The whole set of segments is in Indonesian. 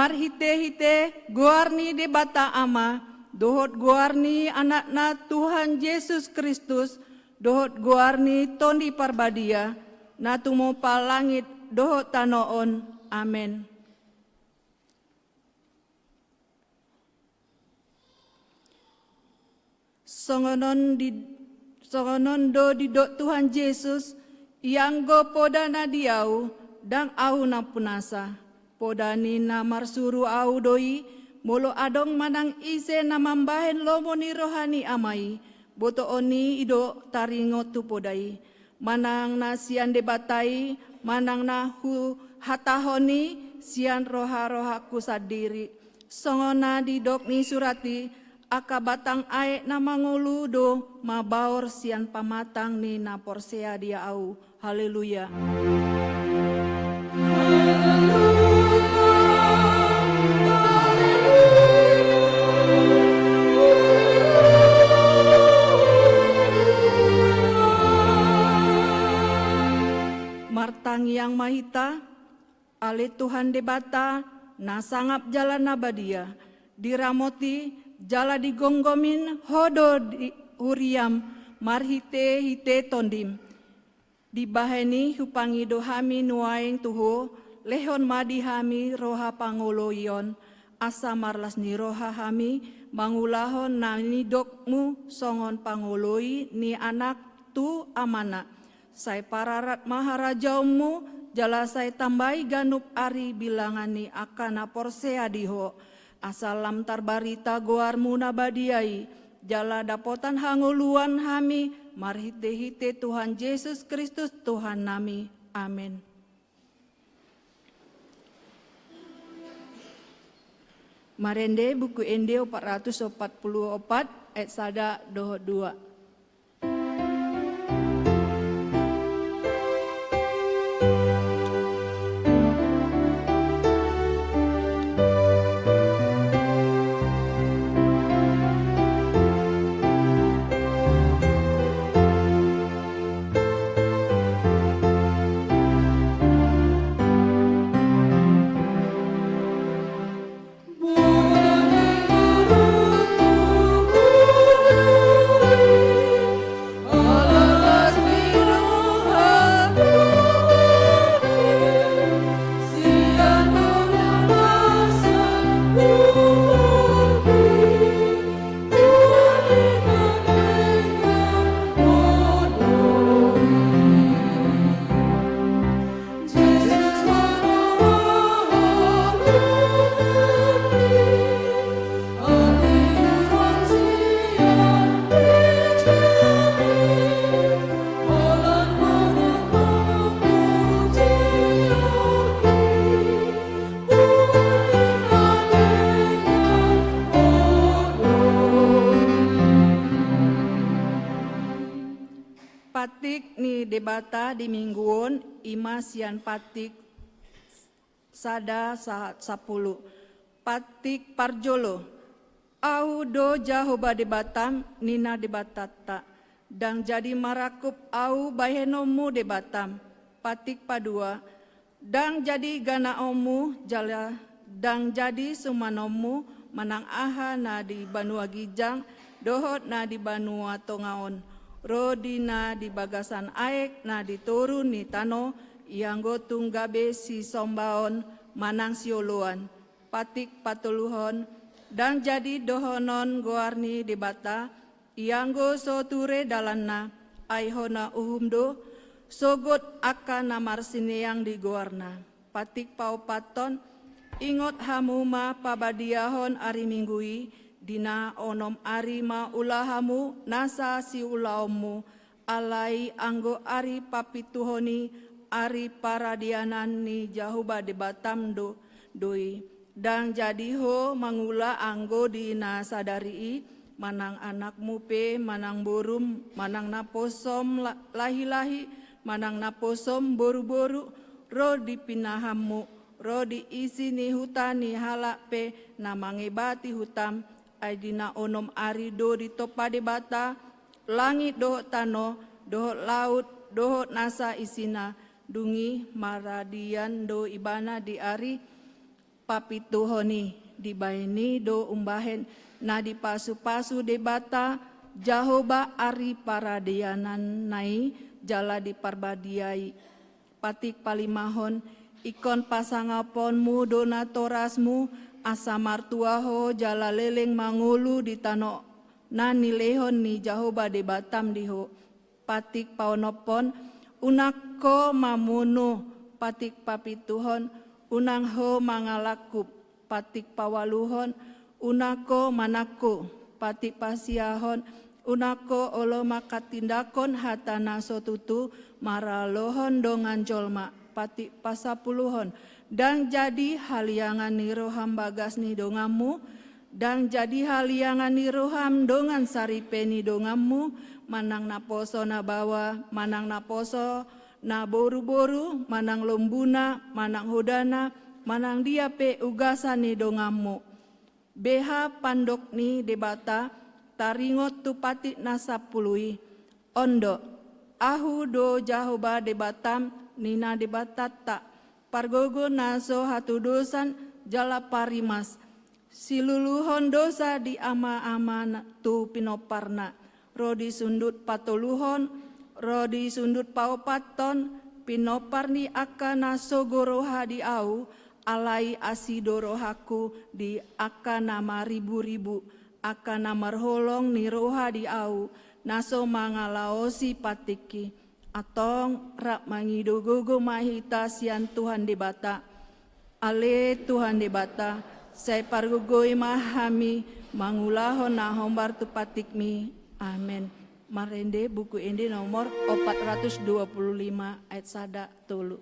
marhite-hite guarni debata ama, dohot guarni anakna Tuhan Yesus Kristus, dohot guarni tondi parbadia, natumo palangit dohot tanoon. Amen. Songonon do didok Tuhan Yesus, yang go podana diau, dang au na punasa. Podani na marsuru au doi, molo adong manang ise na mambahen lomoni rohani amai, boto oni ido taringo tu podai. Manang na sian debatai, manang na hu hatahoni, sian roha-roha kusadiri. Songona didok ni surati, aka batang aek na mangulu do mabaor sian pamatang ni na porsea dia au. Haleluya. Martang yang mahita, ale Tuhan debata, na sangap jalan nabadia, diramoti, jala digonggomin, hodo di huriam, marhite hite tondim. Dibaheni hupangi dohami nuaing tuho, lehon madi hami roha pangoloyon, asa marlas ni roha hami, mangulahon na nidokmu songon pangoloi ni anak tu amana. Sai pararat maharajaumu, jala sai tambai ganup ari bilangani akana porsea diho. Asalam tarbarita goarmu nabadiai, jala dapotan hanguluan hami, marhite-hite Tuhan Yesus Kristus Tuhan nami. Amin. Marende buku Ende 444 ayat sada doh 2. Patik ni debata di mingguon ima sian patik sada sahat 10. Patik parjolo au do jahoba debatam nina debatata dang jadi marakup au bahenomu debatam. Patik padua dang jadi ganaomu jala dang jadi sumanomu manang aha na di Banua Gijang dohot na di Banua Tongaon. Rodina di bagasan aek na diturun ni tano yang gotung gabe si sombaon manang sioluan. Patik patuluhon dan jadi dohonon goarni debata yang go soture dalanna aihona uhumdo sogot akan namar sini yang di goarna. Patik paupaton ingot hamuma pabadiahon ari minggui dina onom ari ma ulahamu nasa si ulaumu alai anggo ari papituhoni ari paradianan ni jahuba debatam doi dang jadi ho mangula anggo dina sadari manang anak mupe manang borum manang naposom lahi-lahi manang naposom boru-boru ro dipinahamu ro diisi ni hutani halak pe namangebati hutam aidina onom ari do di topa debata langit dohot tano dohot laut dohot nasa isina dungi maradian do ibana di ari papituhoni dibaini do umbahen na dipasu-pasu debata jahoba ari paradianan nai jala diparbadiai patik palimahon ikon pasangaponmu donatorasmu asa martuaho jala leleng mangulu di tano nani lehon ni jahoba debatam diho patik paonopon unako mamunu patik papituhon unang ho mangalakup patik pawaluhon unako manako patik pasiahon unako olo makatindakon hatana sotutu maralohon dongan jolma patik pasapuluhon dan jadi haliangan niroham bagas ni dongamu dan jadi haliangan niroham dongan saripeni dongamu manang naposo na bawa manang naposo na boru-boru manang lombuna manang hodana manang dia pe ugasa ni dongamu beha pandok ni debata taringot tu patik nasapului ondo ahu do jahoba debatam nina debatata pargogo naso hatu dosan jala parimas siluluhon dosa di ama-ama tu pinoparna rodi sundut patoluhon rodi sundut paopaton pinoparni akana sogoroha di au alai asidorohaku di akana maribu-ribu akana marholong ni roha di au naso mangalaosi patiki atong rak mangidogogo mahita sian Tuhan debata ale Tuhan debata saya pargogoi mahami mangulahon na hombar tu patikmi amin marende buku ini nomor 425 ayat sada tulu.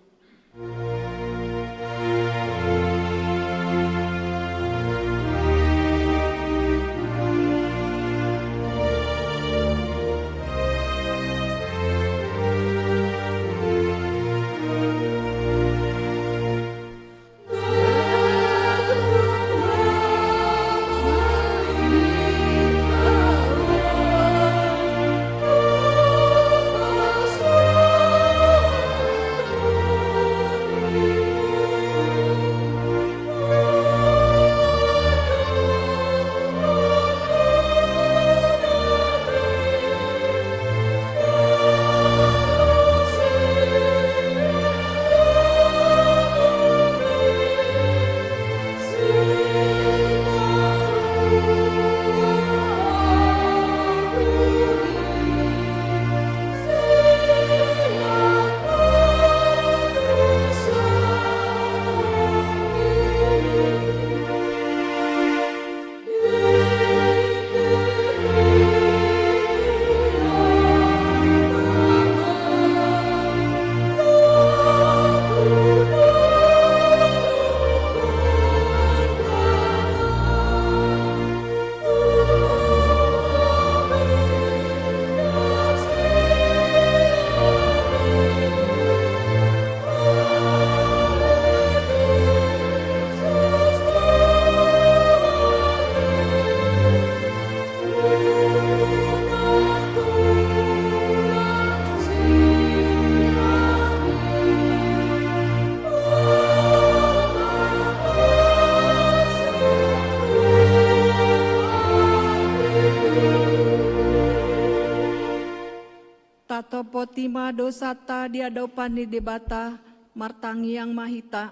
Potima dosata diadopan di debata martangi yang mahita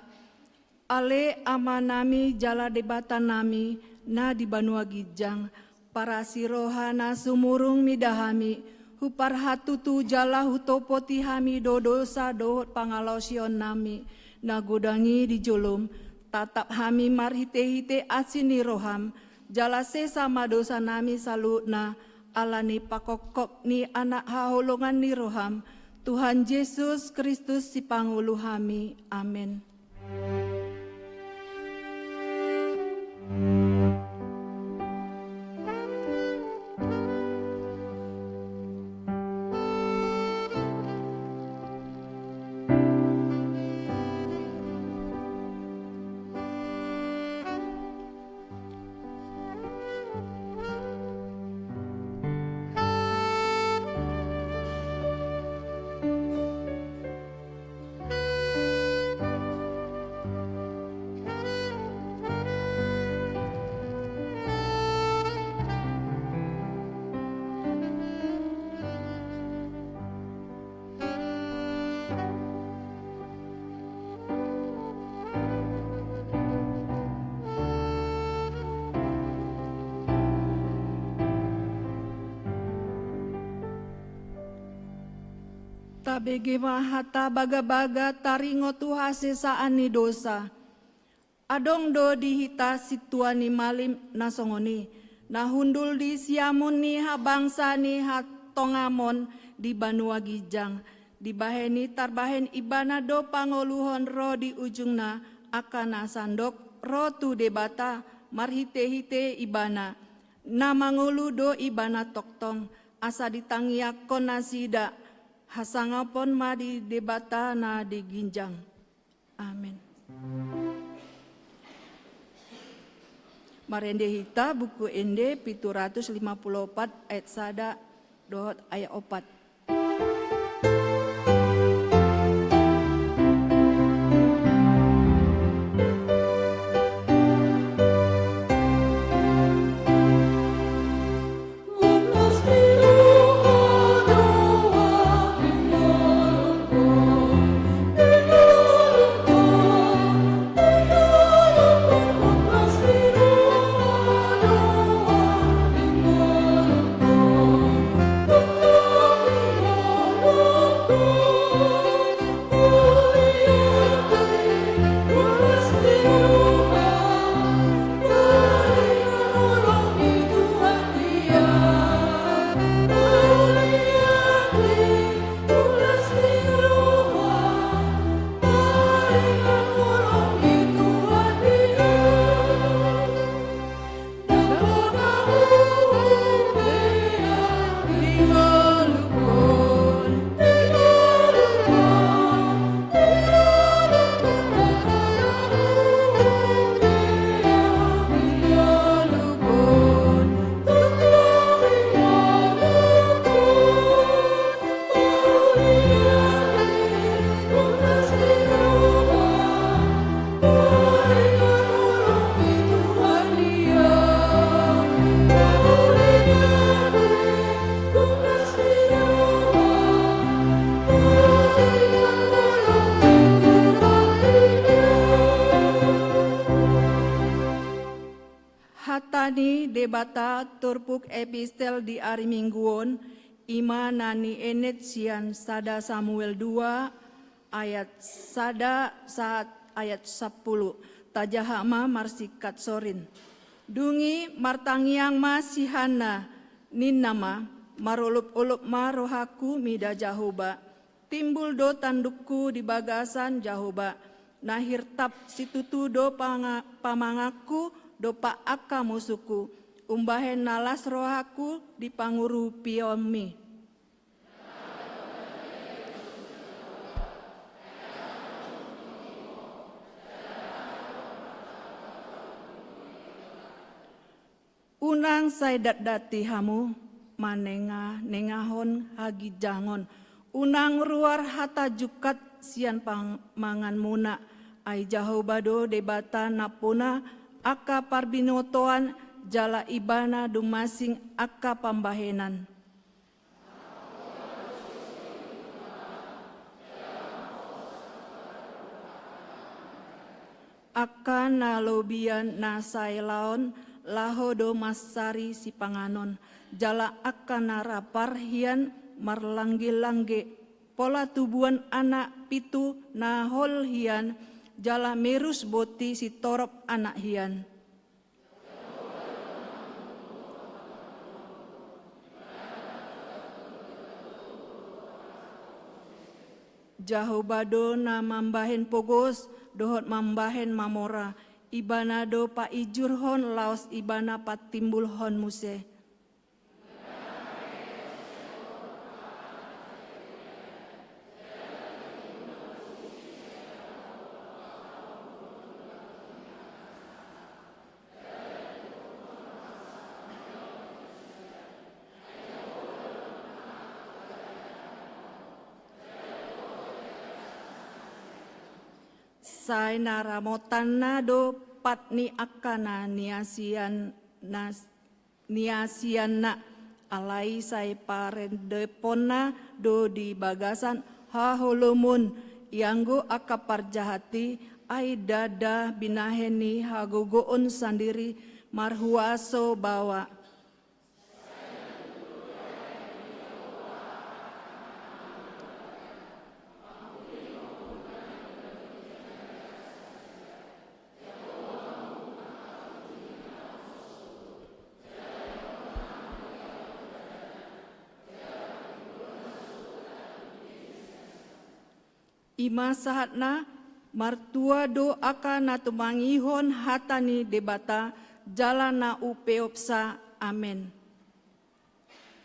ale amanami jala debata nami na di banua gijang para sirohana sumurung midahami hupar hatutu jala hutopoti hami do dosa do pangalausion nami na godangi di jolom tatap hami marhite-hite asini roham jala sesama dosa nami salutna alani pakokok ni anak haholongan ni roham Tuhan Yesus Kristus si pangulu hami amin. Tabege mahata baga-baga taringo tuhase saani dosa. Adong do dihita situani malim nasongoni. Nahundul di siamun ni habangsa ni hatongamon di Banua Gijang. Dibaheni tarbahen ibana do pangoluhon ro di ujungna akana sandok ro tu debata marhite-hite ibana. Namangulu do ibana toktong asa ditangiakon nasida. Hasangapon ma di debata na di ginjang. Amin. Marende hita buku ende 754 ayat sada dohot ayat 4. Hatani debata turpuk epistel di ari mingguon ima nani enet sian sada Samuel 2 ayat sada saat ayat 10 tajahama marsikat sorin. Dungi martangiang ma sihana ninnama marulup-ulup ma rohaku mida Jahoba. Timbul do tandukku di bagasan Jahoba. Nahir tap situtu do pamangaku dopa aka musuku, umbahen nalas rohaku di panguru piomi. Unang saidat dati hamu, manenga nengahon hagi jangon. Unang ruar hata jukat sian pangangan muna, ai Jahobado debata napuna, aka parbinotoan jala ibana dumasing aka pambahenan. Aka nalobian nasailaon lahodo masari si panganon. Jala aka narapar hian marlangge-langge. Pola tubuan anak pitu nahol hian. Jala merus boti si torop anak hian. Jahobado na mambahen pogos dohot mambahen mamora. Ibana do pa ijurhon laos ibana patimbulhon muse. Sai naramotan na do patni akana niasian na alai sai parendepona do di bagasan haholomun ianggo akapar jahati ai dada binaheni hagogoon sandiri marhuaso bawa. Ima sahatna martua doaka na tumangihon hatani debata jalana upeopsa. Amin.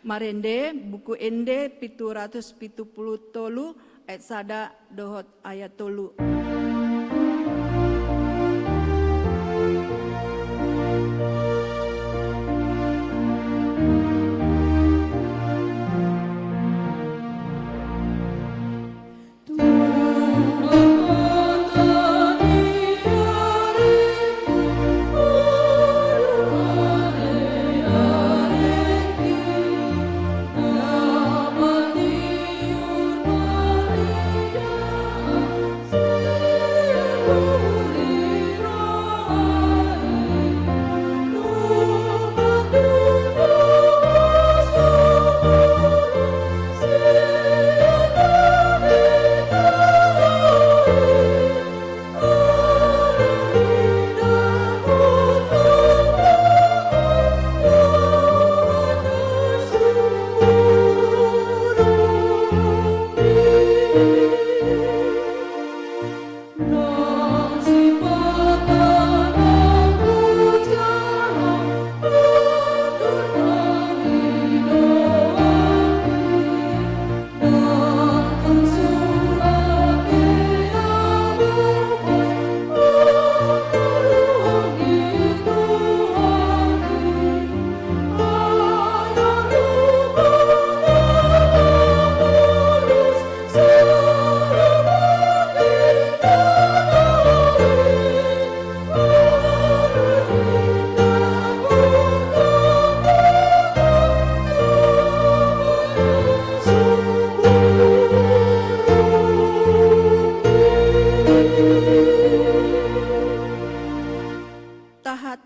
Marende buku ende 770 ayat sada dohot ayat 3.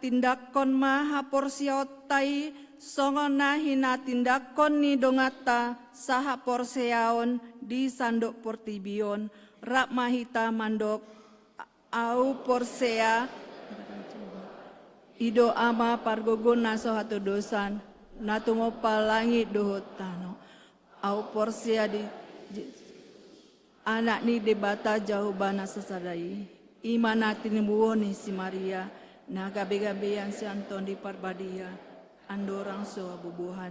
Tindakon maha porsiotai songona hina tindakon ni dongata saha porseaon di sandok portibion rak mahita mandok au porsea ido ama pargogon naso hatu dosan natumo palangi dohot tano au porsea di anak ni debata jauh bana sesadai imana tinibuoni si Maria na gabi-gabi yang si Anton di Parbadia andorang so bubuhan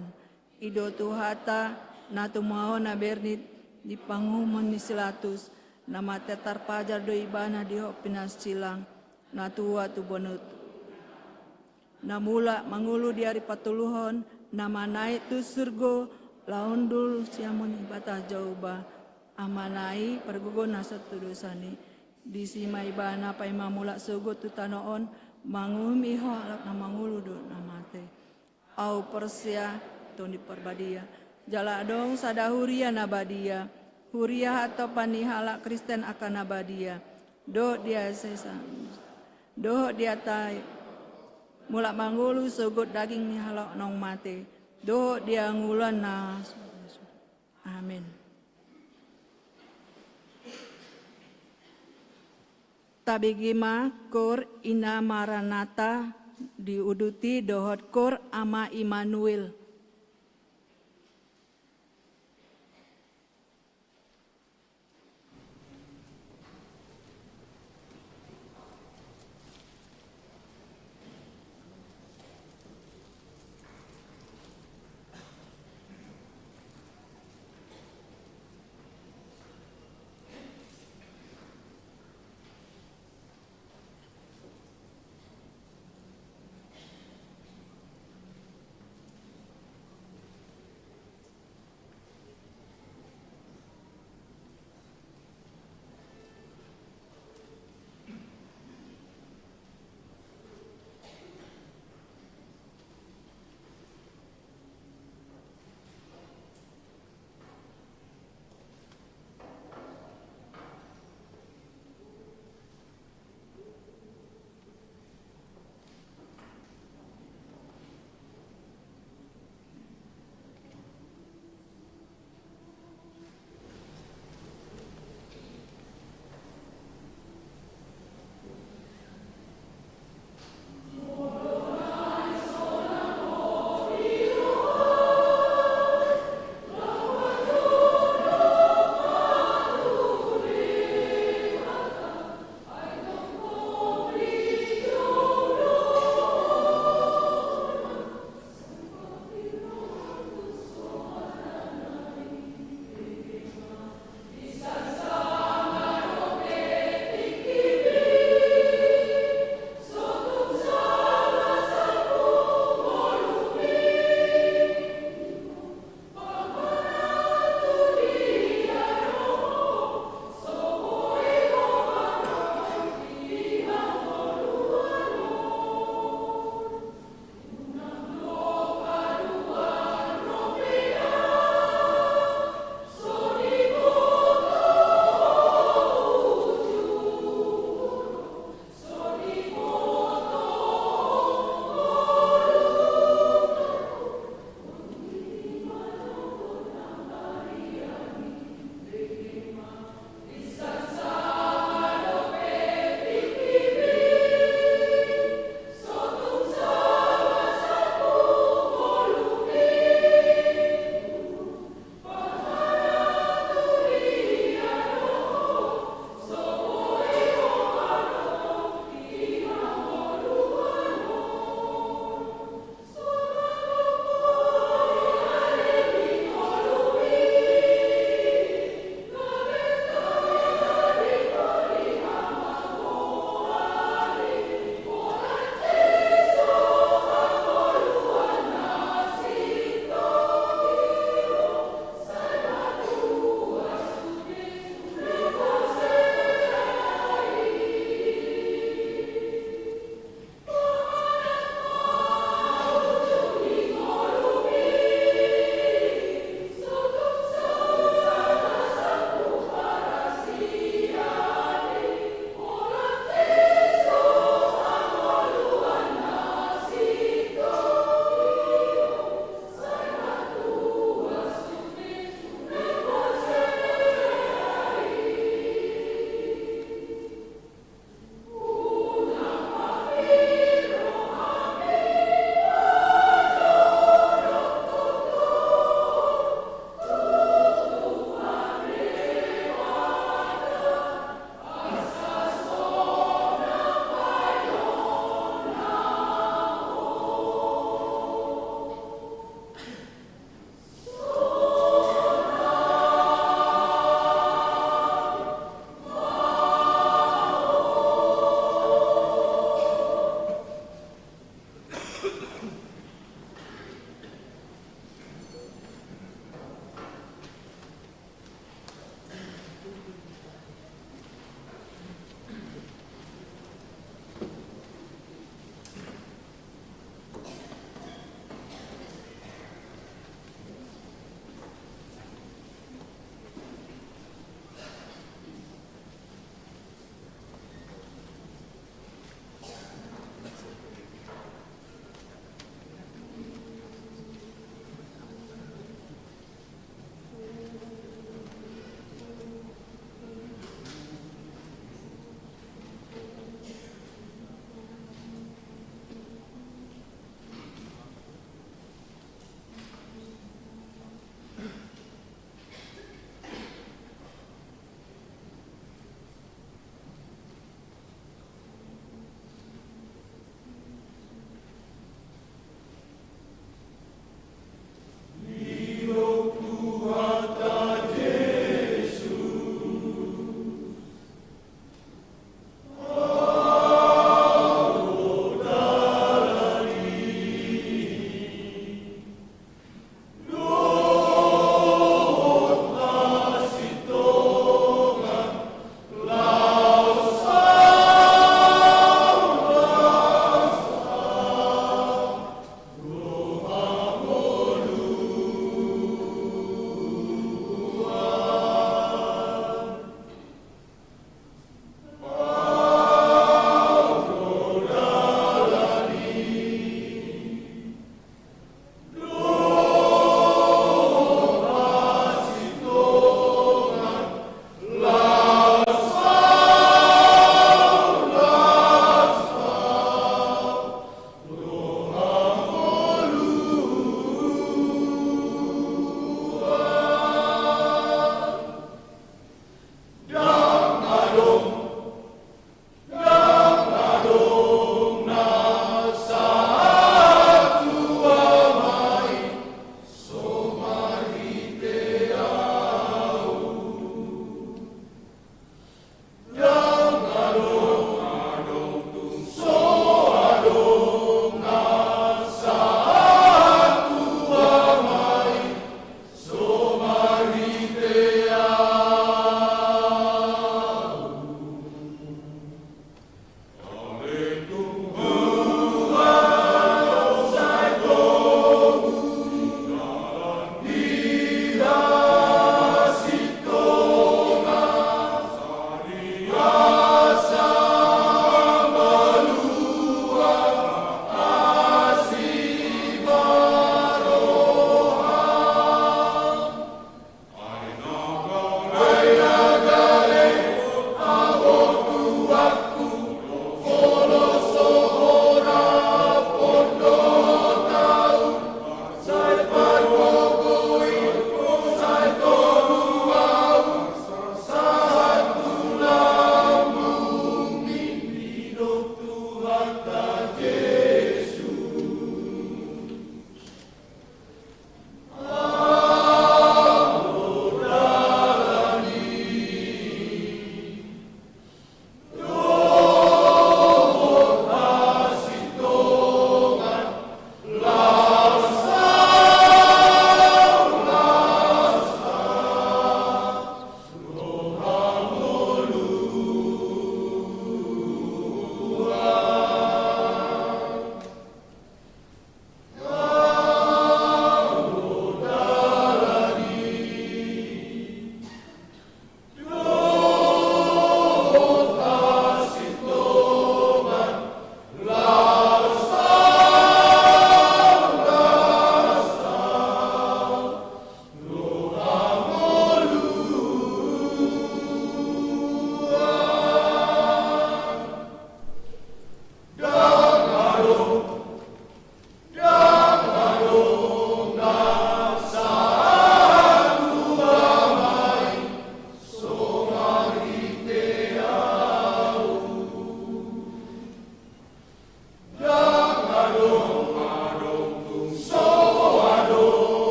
ido tuhata na tumao na bernit di pangumon ni silatus na matetar pajar do ibana di hok pinas cilang na tua tu bonut na mula mangulu di hari patuluhon na manai tu surgo laun dulu siamun ibata jauh ba amanai pergugo na satu dosani di sima ibana pa imamula sugo tu tanoon mangumi ho alak na mangulu do na mate au persia toni Parbadia jala dong sada huria na badia huria atau panihala Kristen akan nabadia do dia sesa do dia tai mulak mangulu sugut daging ni halak nong mate do dia ngulan na amin. Tabigima kor ina maranata diuduti dohot kor ama Immanuel.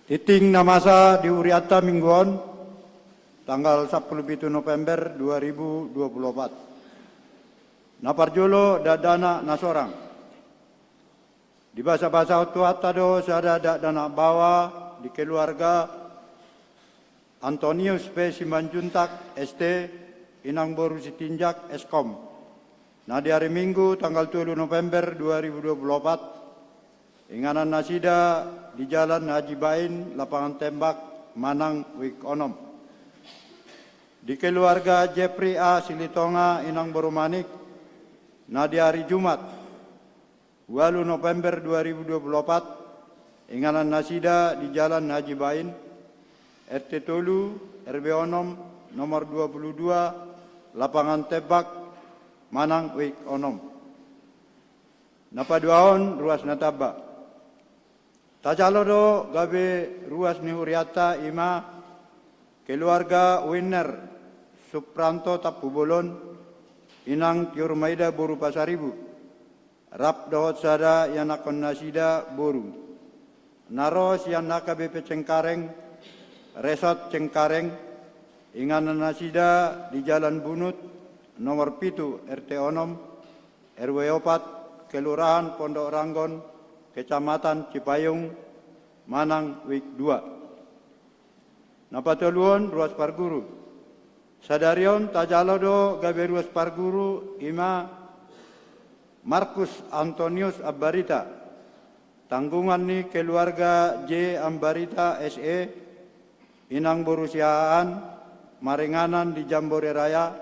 Titing namasa di Uriata mingguan tanggal 17 November 2024. Naparjolo dadana nasorang. Di bahasa-bahasa Tuata do sada dadana bawa di keluarga Antonius P. Simanjuntak ST Inang Boru Sitinjak Eskom. Nah di hari Minggu tanggal 7 November 2024 inganan nasida di Jalan Haji Bain, Lapangan Tembak, Manang, Wik Onom. Di keluarga Jeffrey A. Silitonga, Inang Borumanik, nah di hari Jumat, 8 November 2024, inganan nasida di Jalan Haji Bain, RT Tolu, RW Onom, nomor 22, Lapangan Tembak, Manang, Wik Onom. Napaduaon, ruas nataba. Tajalodo gabe ruas ni Huriata ima keluarga Winner Supranto Tapubolon Inang Tiur Maida Boru Pasaribu rap dohot sada yang nakon nasida boru naros yang naka BP Cengkareng resort Cengkareng inganan nasida di Jalan Bunut nomor 7 RT Onom RW 4 Kelurahan Pondok Ranggon Kecamatan Cipayung, Manang, Wik 2. Napatuluan ruas parguru. Sadarion tajalodo gabe ruas parguru ima Markus Antonius Ambarita. Tanggungan ni keluarga J. Ambarita SE, Inang Borusiaan, Maringanan di Jambore Raya,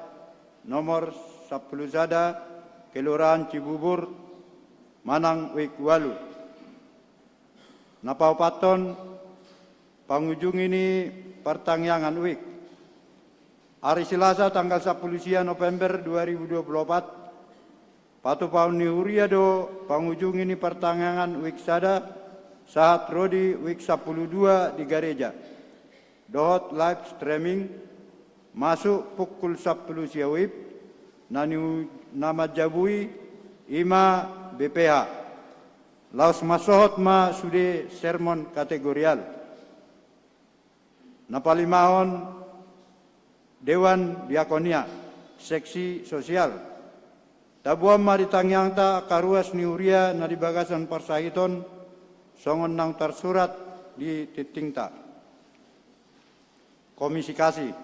nomor 10 Sada, Kelurahan Cibubur, Manang, Wik 8. Napaupaton pangujung ini pertangyangan wik. Hari Selasa tanggal 10 November 2024 patu paun ni Uriado pangujung ini pertangyangan wik sada saat Rodi wik 12 di gereja. Dohot live streaming masuk pukul 10 siawib nama jabui ima BPH. Laos masohot ma sude sermon kategorial. Napalimahon Dewan Diakonia, seksi sosial. Tabuam ma ditangyang ta karuas ni Uria na di bagasan Parsahiton, songon nang tersurat di titing ta. Komisi Kasih.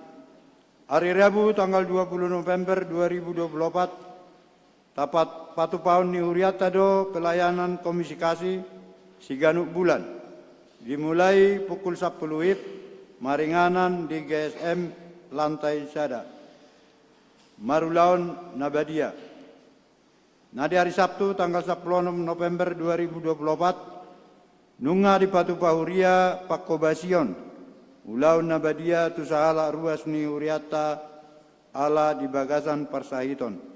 Hari Rabu tanggal 20 November 2024, tapat patu paun ni Huriata do pelayanan Komisi Kasih siganuk bulan. Dimulai pukul 10 WIB, maringanan di GSM lantai sada. Marulaon Nabadia. Nah di hari Sabtu tanggal 10 November 2024, nunga di patu pahuria Pakobasion. Ulaun Nabadia tu sahala ruas ni Huriata ala di bagasan Parsahiton.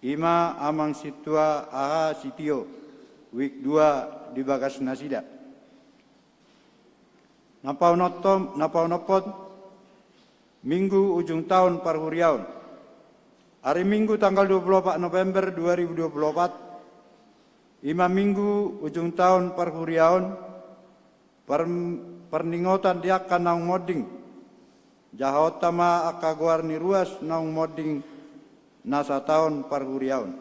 Ima amang situa aha sitio wik 2 di bagas nasida. Napau nopot Minggu ujung tahun parhuriaun. Hari Minggu tanggal 24 November 2024 ima Minggu ujung tahun parhuriaun perningotan diakan naung moding. Jahotama akaguar ni ruas naung moding nasa tahun parhuriaun.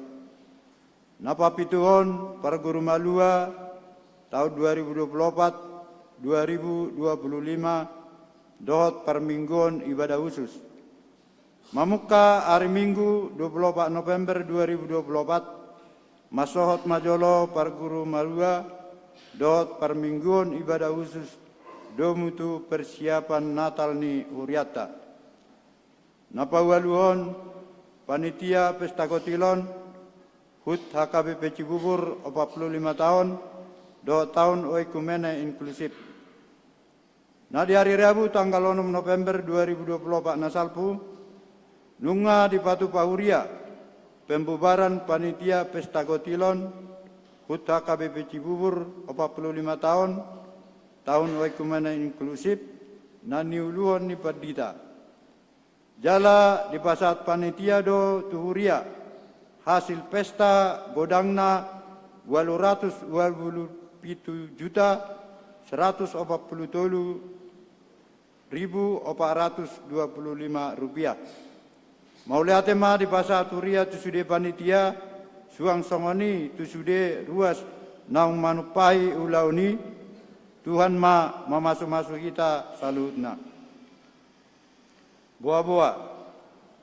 Napa pituhon parguru malua tahun 2024 2025 dohot permingguan ibadah khusus. Mamuka hari Minggu 24 November 2024 masohot majolo parguru malua dohot permingguan ibadah khusus domutu persiapan Natal ni Huriata. Napa waluhon Panitia Pesta Kotilon, HUT HKBP Cibubur 45 tahun, 2 tahun oikumene inklusif. Nah di hari Rabu tanggal 6 November 2024 nasalpu, nunga di Patu Pahuria, pembubaran Panitia Pesta Kotilon, HUT HKBP Cibubur 45 tahun oikumene inklusif, naniuluhon ni Perdita. Jala di pasat panitia do tuhuria hasil pesta godangna 827 juta Rp147.425. Mauliate ma di basa turia tusude panitia suang songoni tusude ruas naung manupai ulauni Tuhan ma mamasu-masu kita salutna. Boa-boa,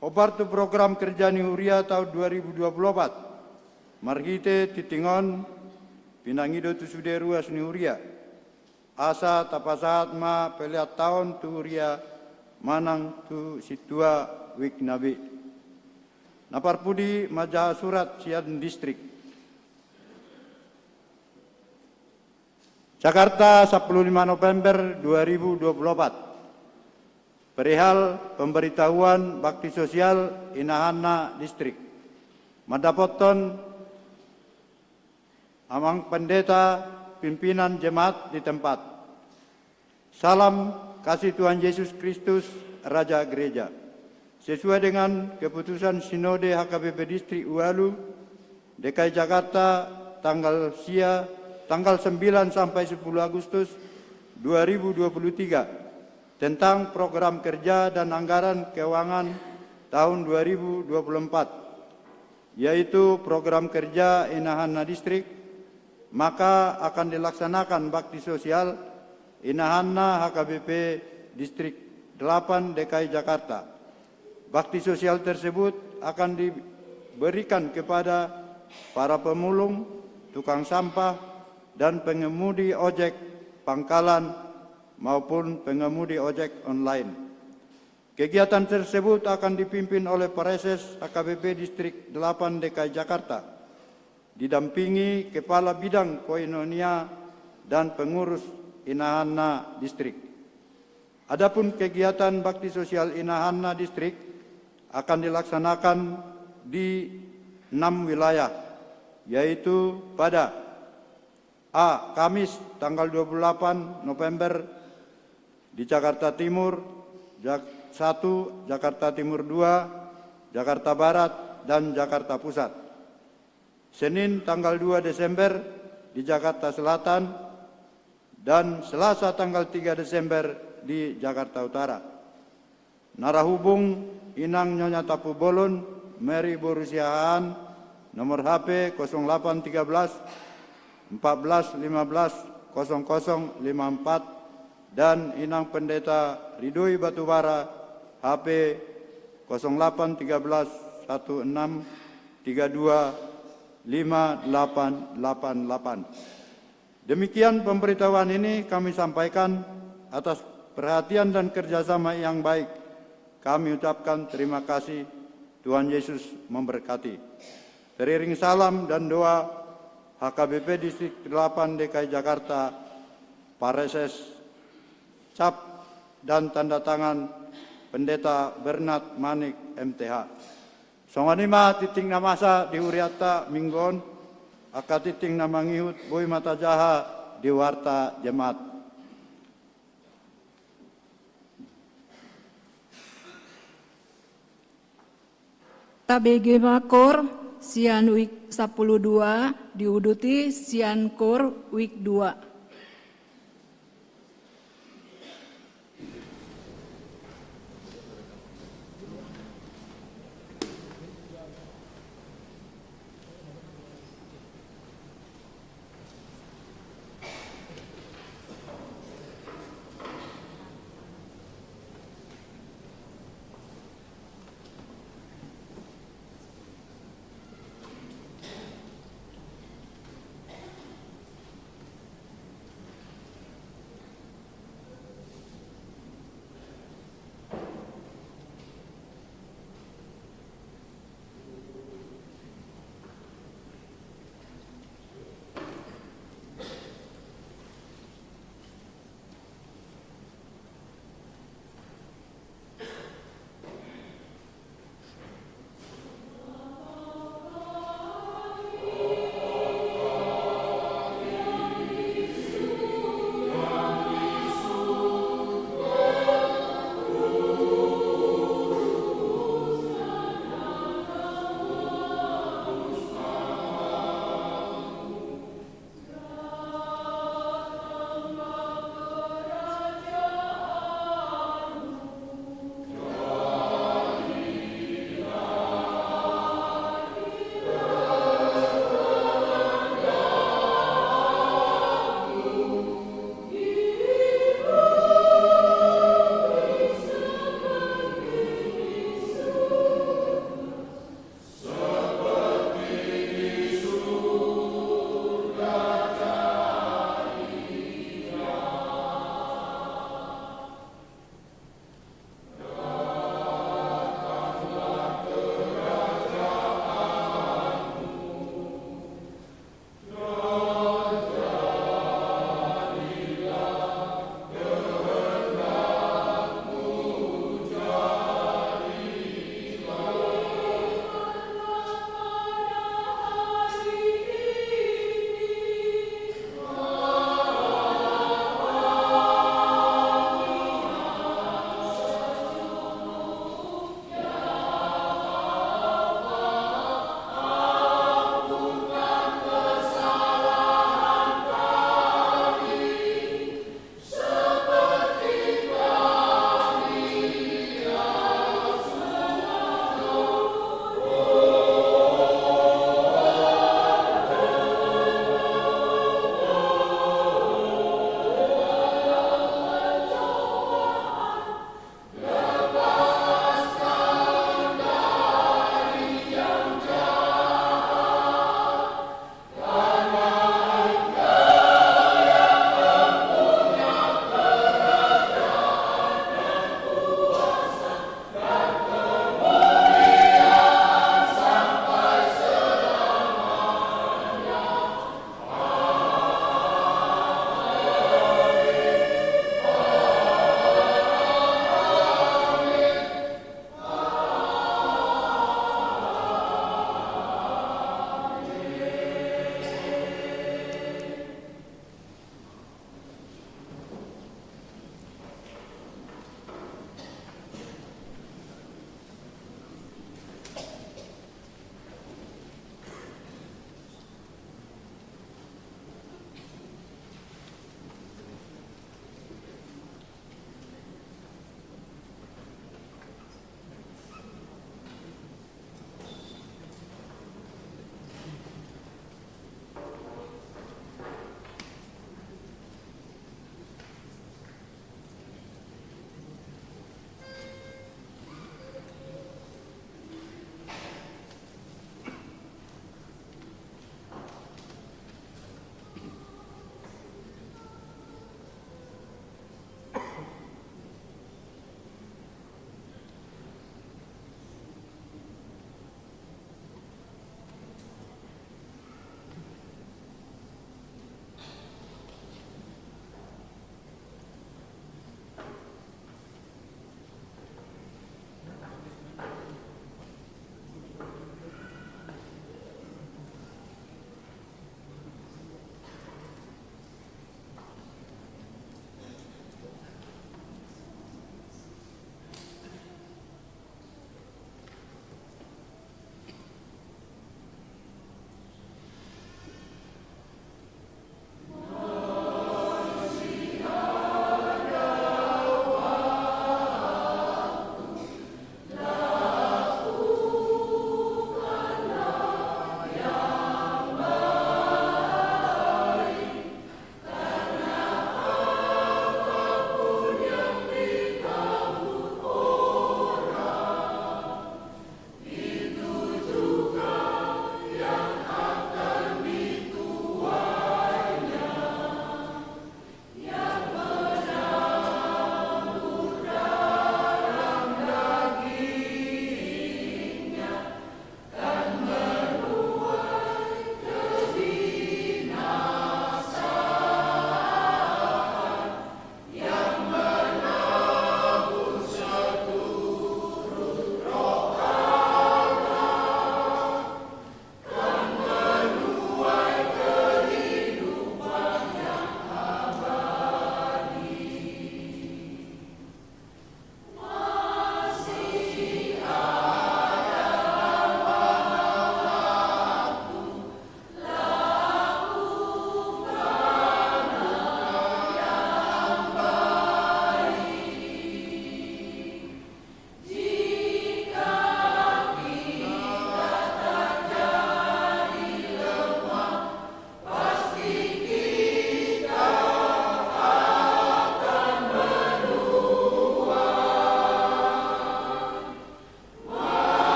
obartu program kerja ni Huria tahun 2024. Margite titingon pinangido tusude ruas ni Huria. Asa tapasaat ma peliat tahun tu Huria manang tu situa wik nabi. Naparpudi majaha surat sian distrik. Jakarta 15 November 2024. Perihal pemberitahuan bakti sosial Inahana distrik. Madapoton amang pendeta pimpinan jemaat di tempat. Salam kasih Tuhan Yesus Kristus Raja Gereja. Sesuai dengan keputusan Sinode HKBP Distrik Ualu, DKI Jakarta tanggal 9 sampai 10 Agustus 2023 tentang program kerja dan anggaran keuangan tahun 2024, yaitu program kerja Inahana Distrik, maka akan dilaksanakan bakti sosial Inahana HKBP Distrik 8 DKI Jakarta. Bakti sosial tersebut akan diberikan kepada para pemulung, tukang sampah, dan pengemudi ojek pangkalan maupun pengemudi ojek online. Kegiatan tersebut akan dipimpin oleh Pareses HKBP Distrik 8 DKI Jakarta, didampingi Kepala Bidang Koinonia dan pengurus Inahana Distrik. Adapun kegiatan bakti sosial Inahana Distrik akan dilaksanakan di 6 wilayah, yaitu pada A. Kamis tanggal 28 November di Jakarta Timur, 1 Jakarta Timur 2, Jakarta Barat, dan Jakarta Pusat. Senin tanggal 2 Desember di Jakarta Selatan, dan Selasa tanggal 3 Desember di Jakarta Utara. Narahubung Inang Nyonya Tapu Bolon, Mary Borusiahaan, nomor HP 0813 14 15 0054, dan Inang Pendeta Ridhoi Batubara, HP 0813 16 32 5888. Demikian pemberitahuan ini kami sampaikan atas perhatian dan kerjasama yang baik. Kami ucapkan terima kasih. Tuhan Yesus memberkati. Teriring salam dan doa HKBP Distrik 8 DKI Jakarta, Pareses, cap dan tanda tangan Pendeta Bernard Manik MTH. Songanima titing namasa di Uriata Minggon, aka titing namangihut boy mata jaha di warta jemaat. Tabege Makor, Sian Wik 12, diuduti Sian Kor Wik 2.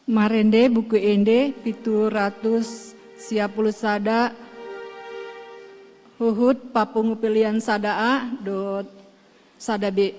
Marende buku ende 710 sada Huhut papungu pilihan sada A dot sada B.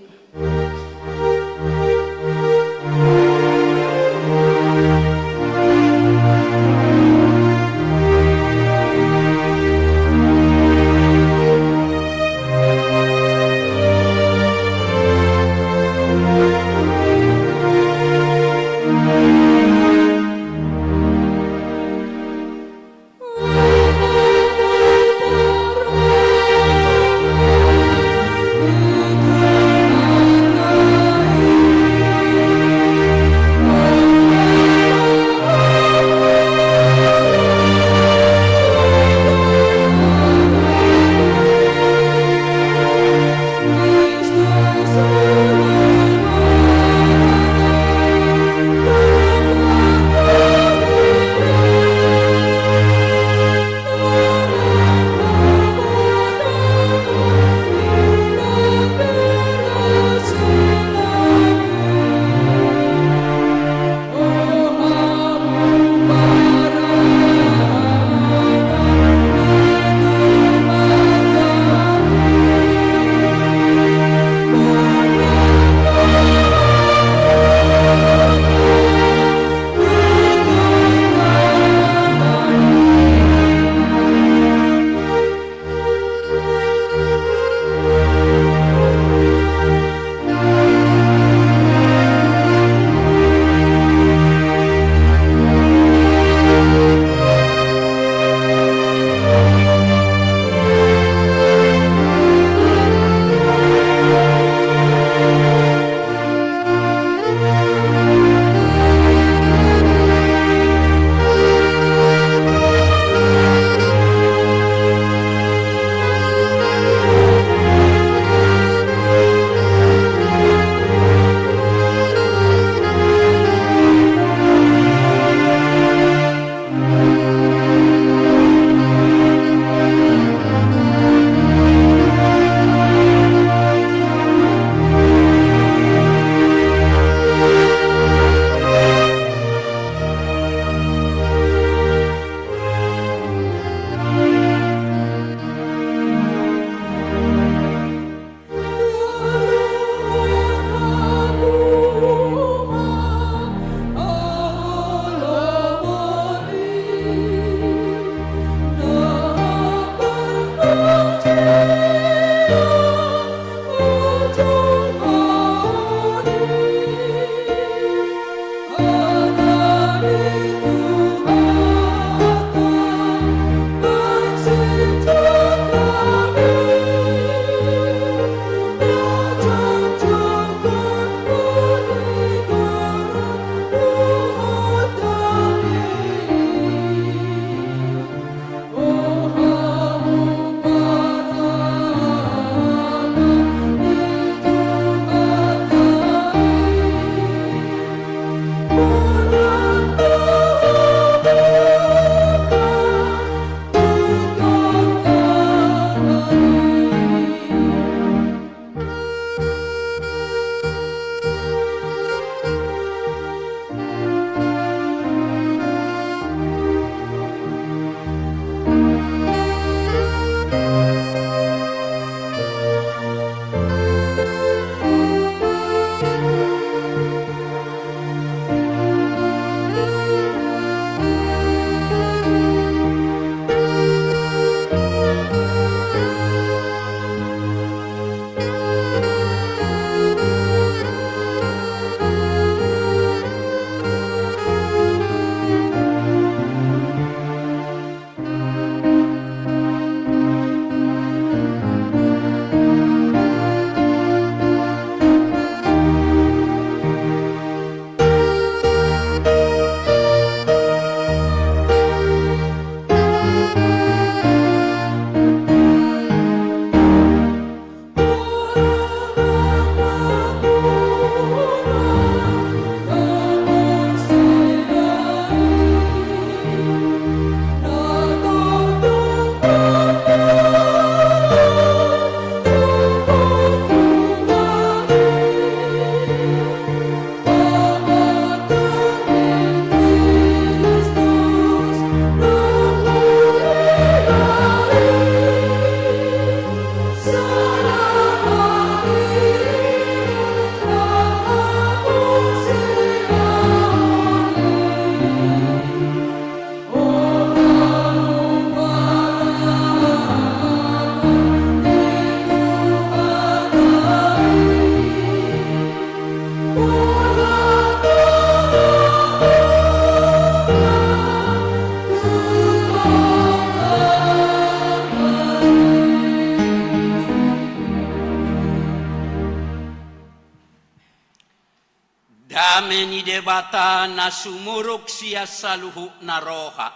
Dame ni debata na sumuruk siya saluhu na roha.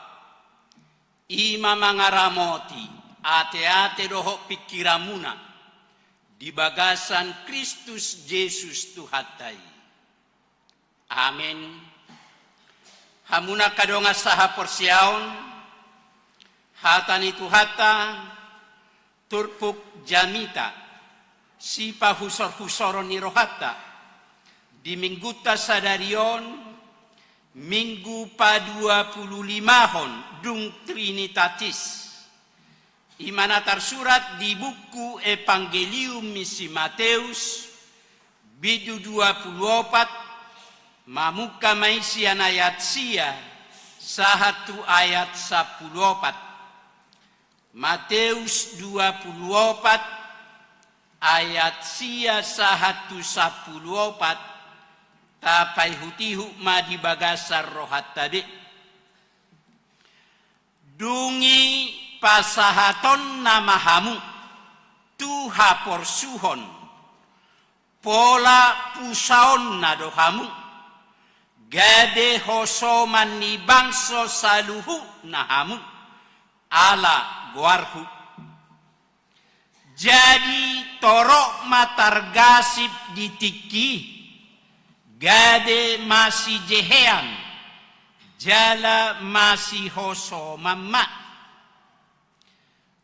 Ima mangaramoti ate-ate roho pikiramuna di bagasan Kristus Yesus Tuhatai. Amin. Hamuna kadonga saha porsiaon hatani Tuhata turpuk jamita sipa husor-husoron ni rohata di mingguta sadarion minggu pa 25 dung Trinitatis imana tersurat di buku Evangelium misi Mateus bidu 24 mamuka maisian ayat sia sahatu ayat 14 Mateus 24 ayat sia sahatu 14 tapai hutihu ma di bagasar rohat tadi dungi pasahaton namahamu tuha porsuhon pola pusaon nadohamu gade hosoman ni bangso saluhu nahamu ala guarhu jadi torok matargasip ditiki gade masih jehean jala masih hoso mama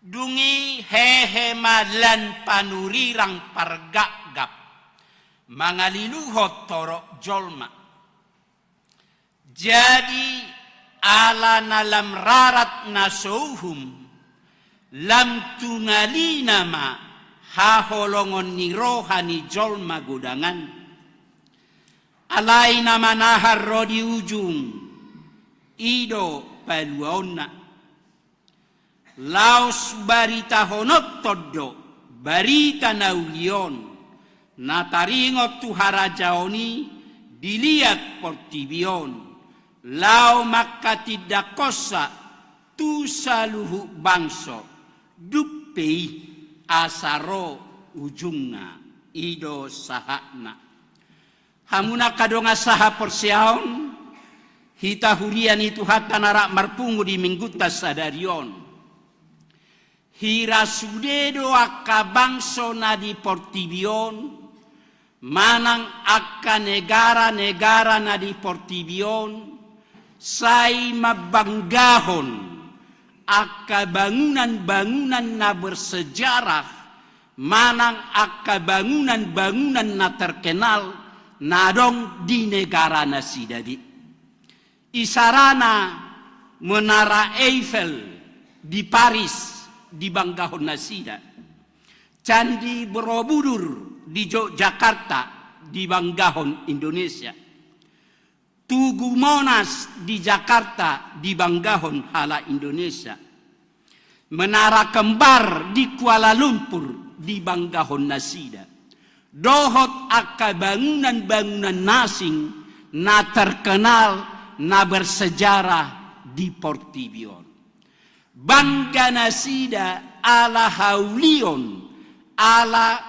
dungi hehe malan panurirang pargagap mangaliluhot torok jolma jadi ala nalam rarat nasouhum lam tungali nama haholongon ni rohani jolma gudangan alai nama nahar rodi ujung ido paluaona laos barita honot todo barita naulion nataringot tuhara jaoni dilihat portibion lau maka tidak kosa tu saluhu bangso dupei asaro ujungna ido sahakna hamuna kadonga saha porsiaon hita hurian itu hatta narak marpungu di mingguta sadarion hira sudedo akka bangso na di portibion manang akka negara-negara na di portibion sai mabanggahon akka bangunan-bangunan na bersejarah manang akka bangunan-bangunan na terkenal nadong di negara nasi dadi isarana menara Eiffel di Paris di Banggahon Nasida Candi Borobudur di Yogyakarta di Banggahon Indonesia Tugu Monas di Jakarta di Banggahon hala Indonesia Menara Kembar di Kuala Lumpur di Banggahon Nasida dohot akka bangunan-bangunan nasing na terkenal na bersejarah di Portibion. Bangga Nasida ala haulion ala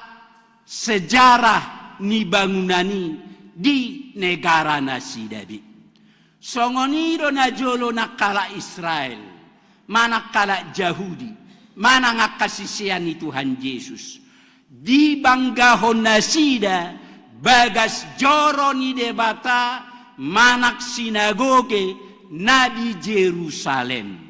sejarah ni bangunani di negara Nasida di. Songonido na jolo nakala Israel, mana kala Yahudi, mana ngakasisian ni Tuhan Yesus. Di Banggahon Nasida bagas joro ni debata manak sinagoge na di Jerusalem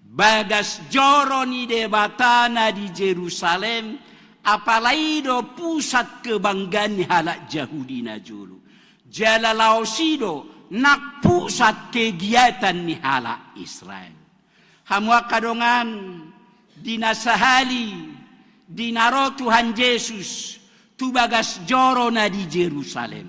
bagas joro ni debata na di Jerusalem apalaido pusat kebanggaan halak Yahudi na julu jalalausido nak pusat kegiatan ni halak Israel hamwa kadongan dinasahali dinaro Tuhan Yesus tu bagas joro na di Jerusalem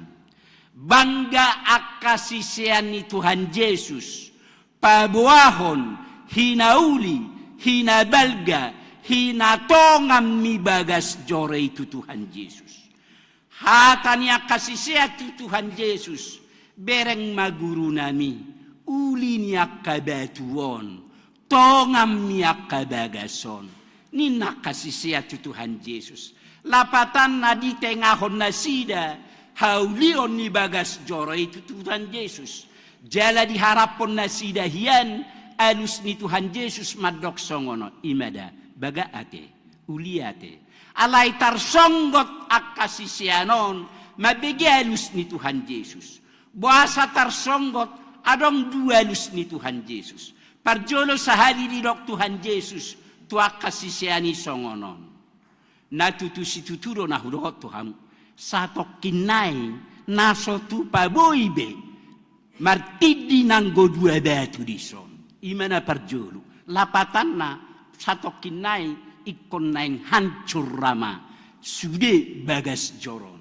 bangga akasisian ni Tuhan Yesus pabuahon hinauli hinabalga hinatongam mi bagas joro itu Tuhan Yesus hatani akasisian tu Tuhan Yesus bereng maguru nami uli ni akabatuon tongam mi akabagason Nina kasih tu Tuhan Yesus. Lapatan na di tengahon Nasida haulion ni bagas joro itu Tuhan Yesus. Jala diharapon na sidahian alus ni Tuhan Yesus madok songono imada baga ate uliate. Alay tarsonggot akasisianon mabigi alus ni Tuhan Yesus. Buasa tarsonggot adong dua alus ni Tuhan Yesus. Parjolo sahali didok Tuhan Yesus tua kasisiani songonon. Natutusi tuturo na hudot Tuhan. Satok kinay naso tu paboibe martidi nanggo dua batu dison imana parjulu lapatan na satok kinay ikon naing hancur rama sude bagas joron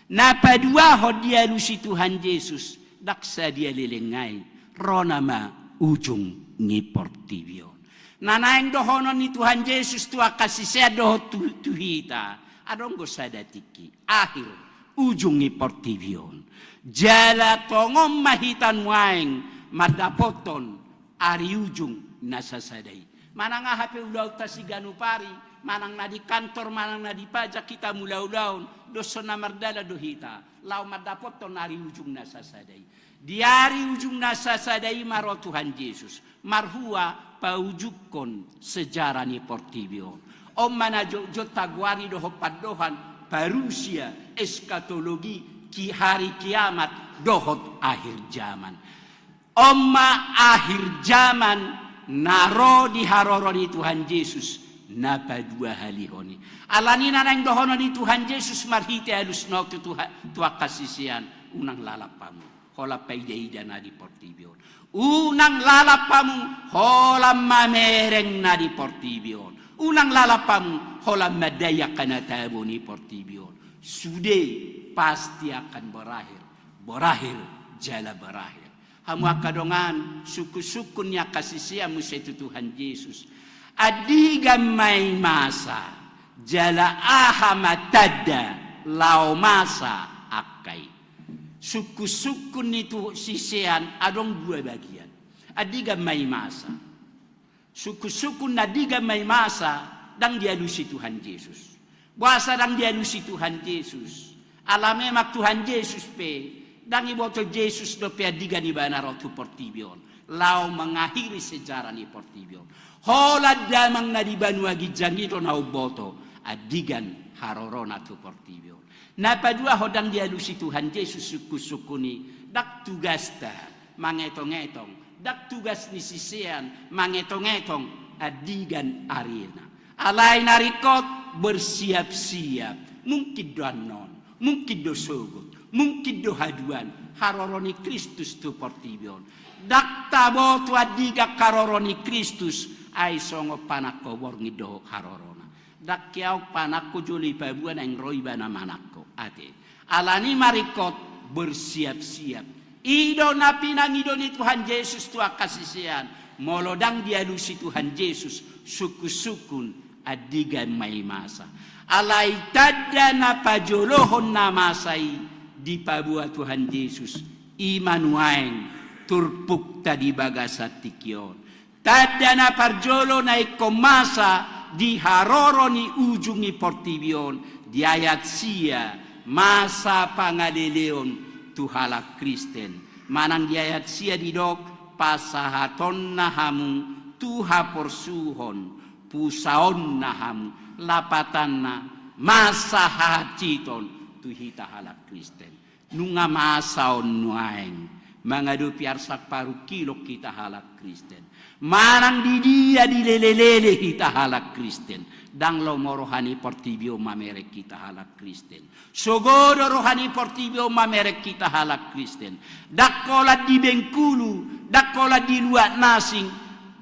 napa dua hodia lusi Tuhan Yesus daksa dia lelengai ronama ujung ngiportibion nanaing dohonon ni Tuhan Yesus tua kasih sedo tuhita adong go sadatiki akhir ujung ni portivion jala tongom mahitan waing madapoton ari ujung nasasadai manang hape ulau tasiganu pari manang na di kantor manang na di pajak kita mulau-ulaun doso na mardala dohita lau madapoton ari ujung nasasadai di ari ujung nasasadai maro Tuhan Yesus marhua paujukon sejarah ni portivion Om mana jota guari doho padohan parusia eskatologi ki hari kiamat dohot akhir zaman. Omma akhir zaman naro di haroroni Tuhan Yesus napa dua halihoni. Alani nanang dohono di Tuhan Yesus marhite alus no tua kasisian unang lalapamu hola paideida na di portibion. Unang lalapamu hola mamereng na di portibion. Unang lalapamu hola madaya kana tabo ni portibion. Sude pasti akan berakhir jala berakhir. Hamu akadongan suku-sukunya kasisia musaitu Tuhan Yesus. Adiga mai masa jala ahamatadda lau masa akai. Suku-sukun itu sisian adong dua bagian. Adiga mai masa. Suku-suku nadiga may masa dang dialusi Tuhan Yesus. Buasa dang dialusi Tuhan Yesus. Alame mak Tuhan Yesus pe dang iboto Yesus do pe adiga ni banaro tu portibion. Lau mengakhiri sejarah ni portibion. Hola damang na di banua gijangito na uboto adigan harorona tu portibion. Napadua hodang dialusi Tuhan Yesus suku-suku ni dak tugasta mangetong-etong. Dak tugas ni sisian mangetong-etong adigan arena. Alay narikot bersiap-siap. Mungkin do anon, mungkin do sogot, mungkin do haduan. Haroroni Kristus tu portibion. Dak tabo tu adiga karoroni Kristus. Ay songo panako borngi do harorona. Dak kiau panako juli pabuan yang roiba na manako. Ate. Alani marikot bersiap-siap. Ido na pinangido ni Tuhan Yesus tua kasisian. Molodang dialusi Tuhan Yesus. Suku-sukun adigan may masa. Alay tadda na pajolohon na masay. Di pabua Tuhan Yesus. Imanuain turpuk tadi bagasat tikyon. Tadda na parjolo na ikomasa. Di haroro ni ujung ni portibion. Di ayat sia. Masa pangaleleon. Tuhala Kristen manang di ayat sia didok pasahaton nahamu tuha porsuhon pusaon nahamu lapatan na masa haciton tuhita hala Kristen nunga masaon nuaeng mangadu piarsak paru kilo kita hala Kristen manang di dia di lele-lele kita hala Kristen dang lo morohani portibio mamerek kita hala Kristen sogodo rohani portibio mamerek kita hala Kristen dakola di Bengkulu dakola di luar nasing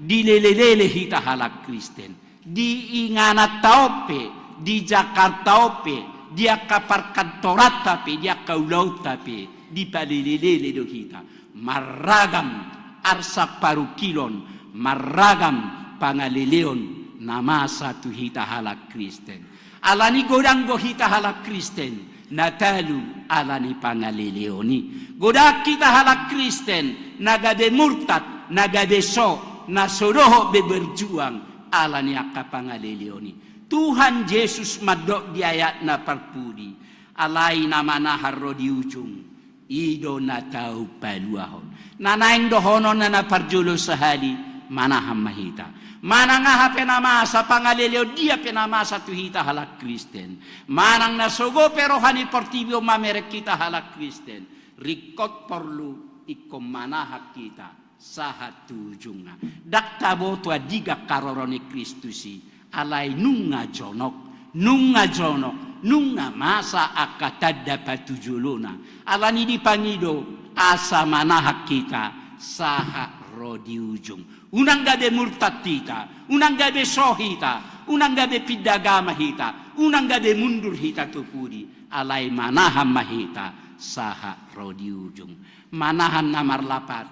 di lele-lele kita hala Kristen di ingana taope di Jakarta ope dia kapar kantorat tapi dia kaulau tapi di palelele do kita maragam arsak paru kilon maragam pangaleleon nama satu hita halak Kristen. Alani godang go hita halak Kristen. Natalu alani pangaleleoni. Godak kita halak Kristen. Nagade murtad. Nagade so. Nasoroho beberjuang. Alani akka pangaleleoni. Tuhan Yesus madok di ayat na parpudi. Alai nama naharro di ujung. Ido na tau paluahon. Nanaing dohonon na parjulo sahali. Manaham mahita. Manang nga penamasa pangalileo dia penamasa tuhita halak Kristen. Manang nasogo pero hani portibio mamerek kita halak Kristen. Rikot perlu ikom manahak kita sahat tujunga. Dakta botua diga karoroni Kristusi. Alai nunga jonok. Nunga masa akatadda patujuluna. Alani dipangido asa manahak kita saha rodi ujung. Unang gabe murtad kita, unang gabe sohita, unang gabe pidagama hita, unang gabe mundur hita tupudi. Alai manaham mahita saha rodi ujung. Manahan namar lapat,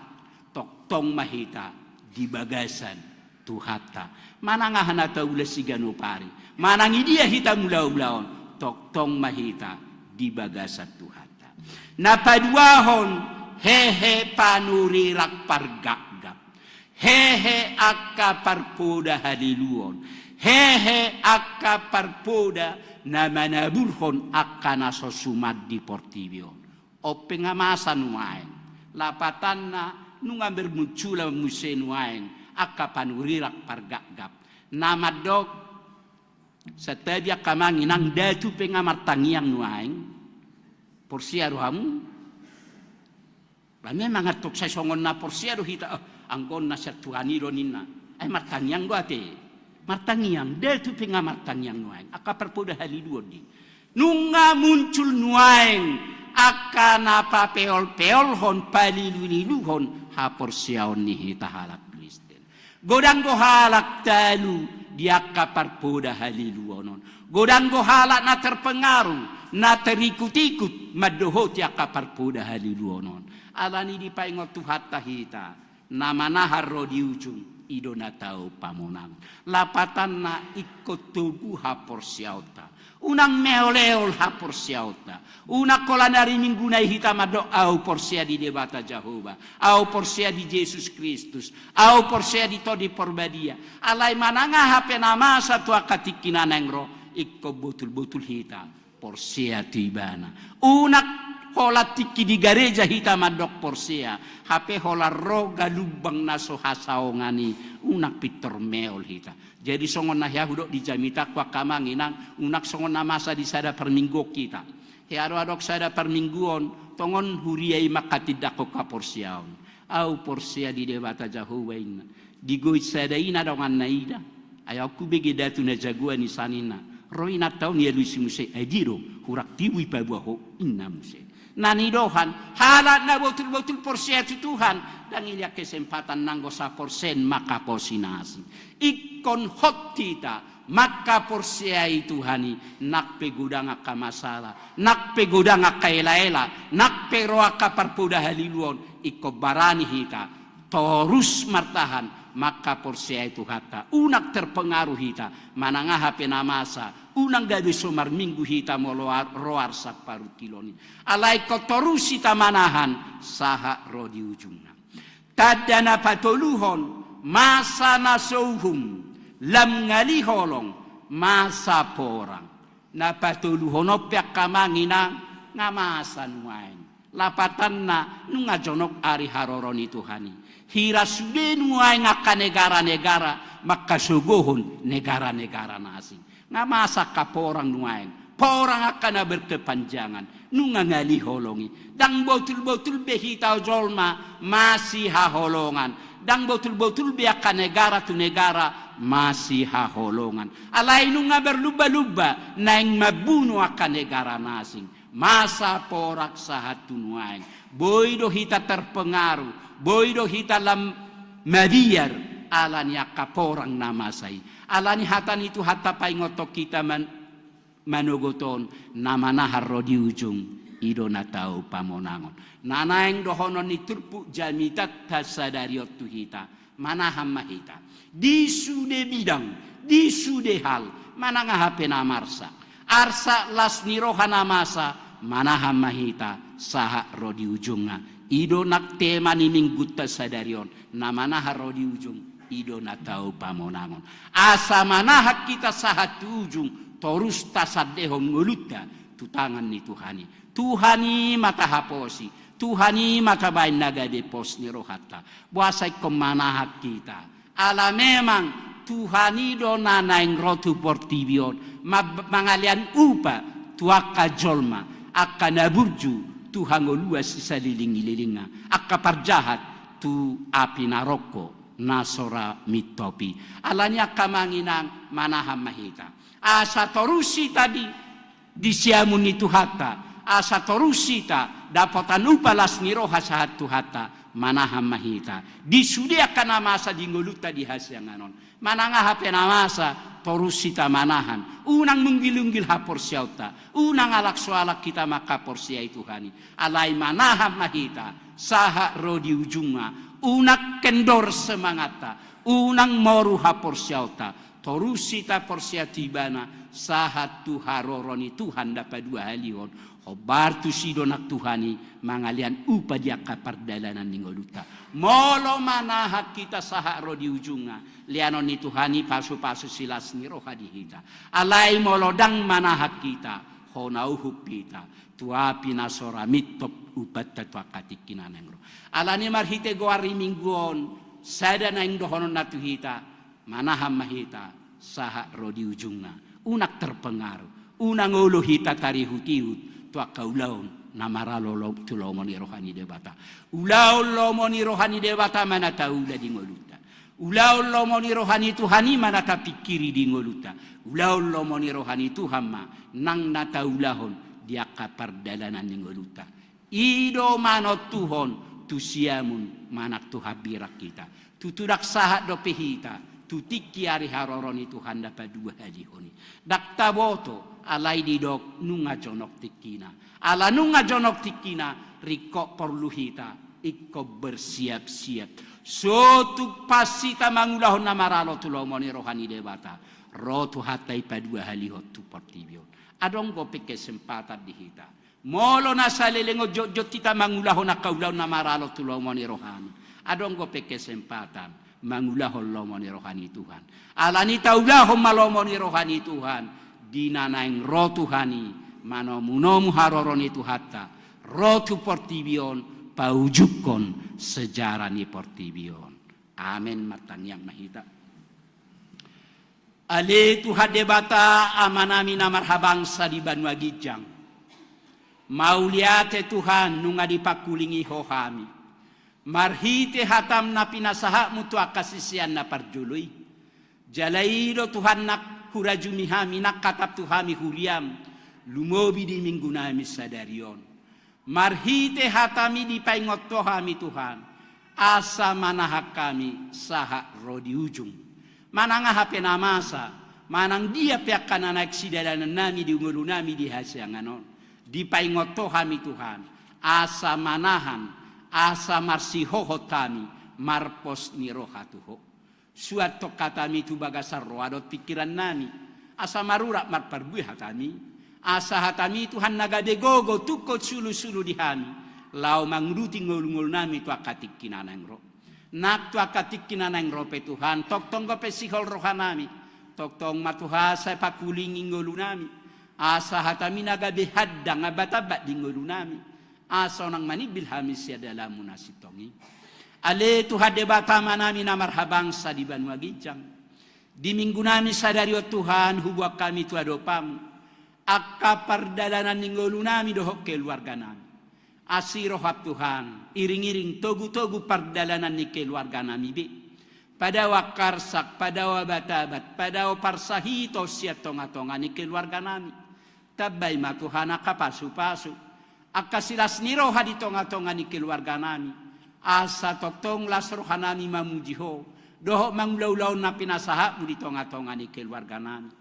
toktong mahita di bagasan tuhata. Manangahan atau ulas sigano pari. Manangi dia hita mula-ulaon, toktong mahita di bagasan tuhata. Napaduahon hehe panurirak pargagap. Hehe akka parpoda haliluon. Hehe akka parpoda na manaburhon akka nasosumad di portibion. O pengamasan nuaeng. Lapatan na nunga bermuncula musen nuaeng. Akka panurirak pargagap. Namadok setelah kamang inang datu pengamartangiang nuaeng. Porsia rohamu. Memang ngatuk saya songon na porsia rohita. Angkon na sa tuhaniro nina. Ay martangiang go ate. Martangiang. Datu pengamartangiang nuaeng. Akka parpoda haliluon di. Nunga muncul nuaeng. Akka napapeol-peol hon paliluliluhon. Haporsiaon ni hita halak Kristen. Godang go halak talu. Dia kaparpoda haliluonon. Godang go halak na terpengaruh. Na terikut-ikut. Madoho tiya kaparpoda haliluonon. Alani di paingot tuhat tahita. Nama naharro di ujung. Ido na tau pamonang. Lapatan na ikut tubuh hapor siauta. Unang meoleol hapor siauta. Una kolanari minggu na hita mado au porsia di debata Jehovah. Au porsia di Yesus Kristus. Au porsia di todi porbadia. Alai mananga hape nama satu akatikina nengro. Ikko betul-betul hita. Porsia tibana. Unak hola tiki di gereja hita madok porsia. Hape hola roga lubang naso hasaongani. Unak pitor meol hita. Jadi songon nah Yahudok di jamita kwa kamanginang. Unak songon namasa di sada perminggu kita. Hiaro-adok sada permingguon. Tongon huriai makatidako ka porsiaon. Au porsia di debata Jehovah ina. Digoit sada ina dongan naida. Ayaw kubege datu na jaguan ni sanina. Roina taun ya luisi muse adiro. Hurak tiwi pabuaho ina muse. Nanidohan, halat na betul-betul porsia itu Tuhan. Dan ilia kesempatan nanggo sa porsen maka porsinasi. Ikon hot kita, maka porsia itu hani. Nak pegudang aka masalah, nak pegudang aka ela-ela, nak pero aka parpuda haliluon. Iko barani hita, torus martahan. Maka porsia itu hata. Unak terpengaruh hita, manangah penamasa. Unang gabi sumar minggu hita moloar roar sak paru kiloni. Alai kotorus hita manahan saha rodi ujungna. Tadana patoluhon masa nasouhum lam ngali holong masa porang. Na patoluhon opyak kamangina ngamasa nuain. Lapatan na nunga jonok ari haroroni Tuhani. Hira sude nuain ngaka negara-negara maka sugohon negara-negara nasing. Nga masa kaporang nuain. Porang akan berkepanjangan. Nunga ngali holongi. Dang botul-botul behita jolma masih haholongan. Dang botul-botul biaka negara tu negara masih haholongan. Alai nunga berluba-luba naing mabunuh akan negara nasing. Masa porak sahat tunuain. Boido hita terpengaruh. Boido hita lam mabiar. Alanya kaporang namasai. Alani hatan itu hatta paingotok kita manogoton nama nahar rodi ujung ido na tau pamonangon. Nanaeng dohonon iturpu jamitat tasadariot tu hita manaham mahita. Di sude bidang, di sude hal manangah penamarsa. Arsa las nirohana masa manaham mahita saha rodi ujunga. Ido nak tema ni minggut tasadarion nama nahar rodi ujung. Ido na tau pamonangon. Asa manahak kita sahat ujung. Torus tasadehon ngulutta. tu tangan ni Tuhani. Tuhani mata haposi, Tuhani mata bain naga depos ni rohata. Buasai kemanahak kita. Ala memang Tuhani do nanaing rotu portibion, mangalian upa tuaka jolma, akka naburju Tuhan luas sisa liling-lilinga, akka parjahat tu api naroko nasora mitopi. Alanya kamanginang manaham mahita. Asa torusi tadi disiamun itu hata. Asa torusi ta dapatan upalas ni roha sahat tu hata manaham mahita. Disudiakan masa dingoluta di hasyanganon. Mananga hape namasa torusi ta manahan. Unang menggilunggil hapor syauta. Unang alak soalak kita maka porsiai Tuhani. Alai manaham mahita. Saha rodi ujunga. Unak kendor semangata. Unang moru hapor syauta. Torusi ta porsia tibana. Saha tu haroroni Tuhan dapat dua halion. Hobar tu sidonak Tuhani. Mangalian upa dia kapardalanan ningoluta. Molo manahak kita saha rodi ujunga. Lianon ni Tuhani pasu-pasu silas ni roha dihita. Alai molodang manahak kita. Honauhup kita. Tuapi nasora mitop upat tatua katikinan engro. Alani marhite goari mingguon. Sada na ingdohonon natuhita. Manaham mahita. Saha rodi ujunga. Unak terpengaruh. Unang ulu hita tarihut-ihut. Tua kaulaun. Namara lolo tulomoni rohani debata. Ulau lomoni rohani debata mana tahu di ngoluta. Ulau lomoni rohani Tuhani mana ta pikiri di ngoluta. Ulau lomoni rohani Tuhan ma nang nata ulahon dia kapardalanan di ngoluta. Ido mano Tuhon tu siamun manak tu habirak kita. Tu tudak sahat do pehita. Tu tiki hari haroroni Tuhan dapat dua hadihoni. Dak taboto alai di dok nunga jonok tikina. Ala nunga jonok tikina riko porluhita iko bersiap-siap. Sotu pasita mangulahon namaralo tulomoni rohani debata. Rotu hatai padua halihot tu portibio. Adong gope kesempatan dihita. Molo nasalelengo jojot kita mangulahon nakaulahon namaralo tulomoni rohani. Adong gope kesempatan. Mangulahon lomoni rohani Tuhan. Alani taulahon malomoni rohani Tuhan. Dinanaing roh Tuhani. Manomunomu haroroni Tuhata. Rotu portibion. Paujukon sejarah ni portibion. Amin matang yang mahita. Ale Tuhan debata amanami namarhabangsa di Banua Gijang. Mauliate Tuhan nunga dipakulingi hohami. Marhite hatam na pinasaha mutu akasisian na parjului. Jalaido Tuhan nak hurajumihami nak katap Tuhami huriam. Lumobi di minggu nami sadarion. Marhite hatami di paingot tohami Tuhan. Asa manahak kami saha rodi ujung. Manang hape namasa. Manang dia pihak kanan naik sidalanan nami di ungulu nami di hasyanganon. Di paingot tohami Tuhan. Asa manahan. Asa marsihoho kami marpos ni rohatuho. Suatu katami tu bagasar roadot pikiran nami. Asa marurak marparbuih hatami. Asa hatami Tuhan nagade gogo tukot sulu-sulu di hami. Lau mangruti ngul-ngul nami tu akatik kinanang roh. Nak tu akatik kinanang roh pe Tuhan. Tok tong gope sihol rohanami. Tok tong matuhasa pakulingi ngulu nami. Asa hatami nagade haddang abatabat di ngulu nami. Asa nang manibil hamis ya dalam munasitongi. Ale Tuhan debata manami namarhabangsa di Banua Gijang. Di minggu nami sadari o Tuhan hubua kami tu adopamu. Akka pardalanan ninggolu nami dohok keluarga nami. Asiroh Tuhan. Iring-iring togu-togu pardalanan ni keluarga nami be. Pada wakarsak, pada wabatabat, pada waparsahito siya tonga-tonga ni keluarga nami. Tabay matuhan akapasu-pasu. Akka silas niroha di tonga-tonga ni keluarga nami. Asa toktong las roha nami mamujiho. Dohok mangulaw-ulaw na pinasaha mo di tonga-tonga ni keluarga nami.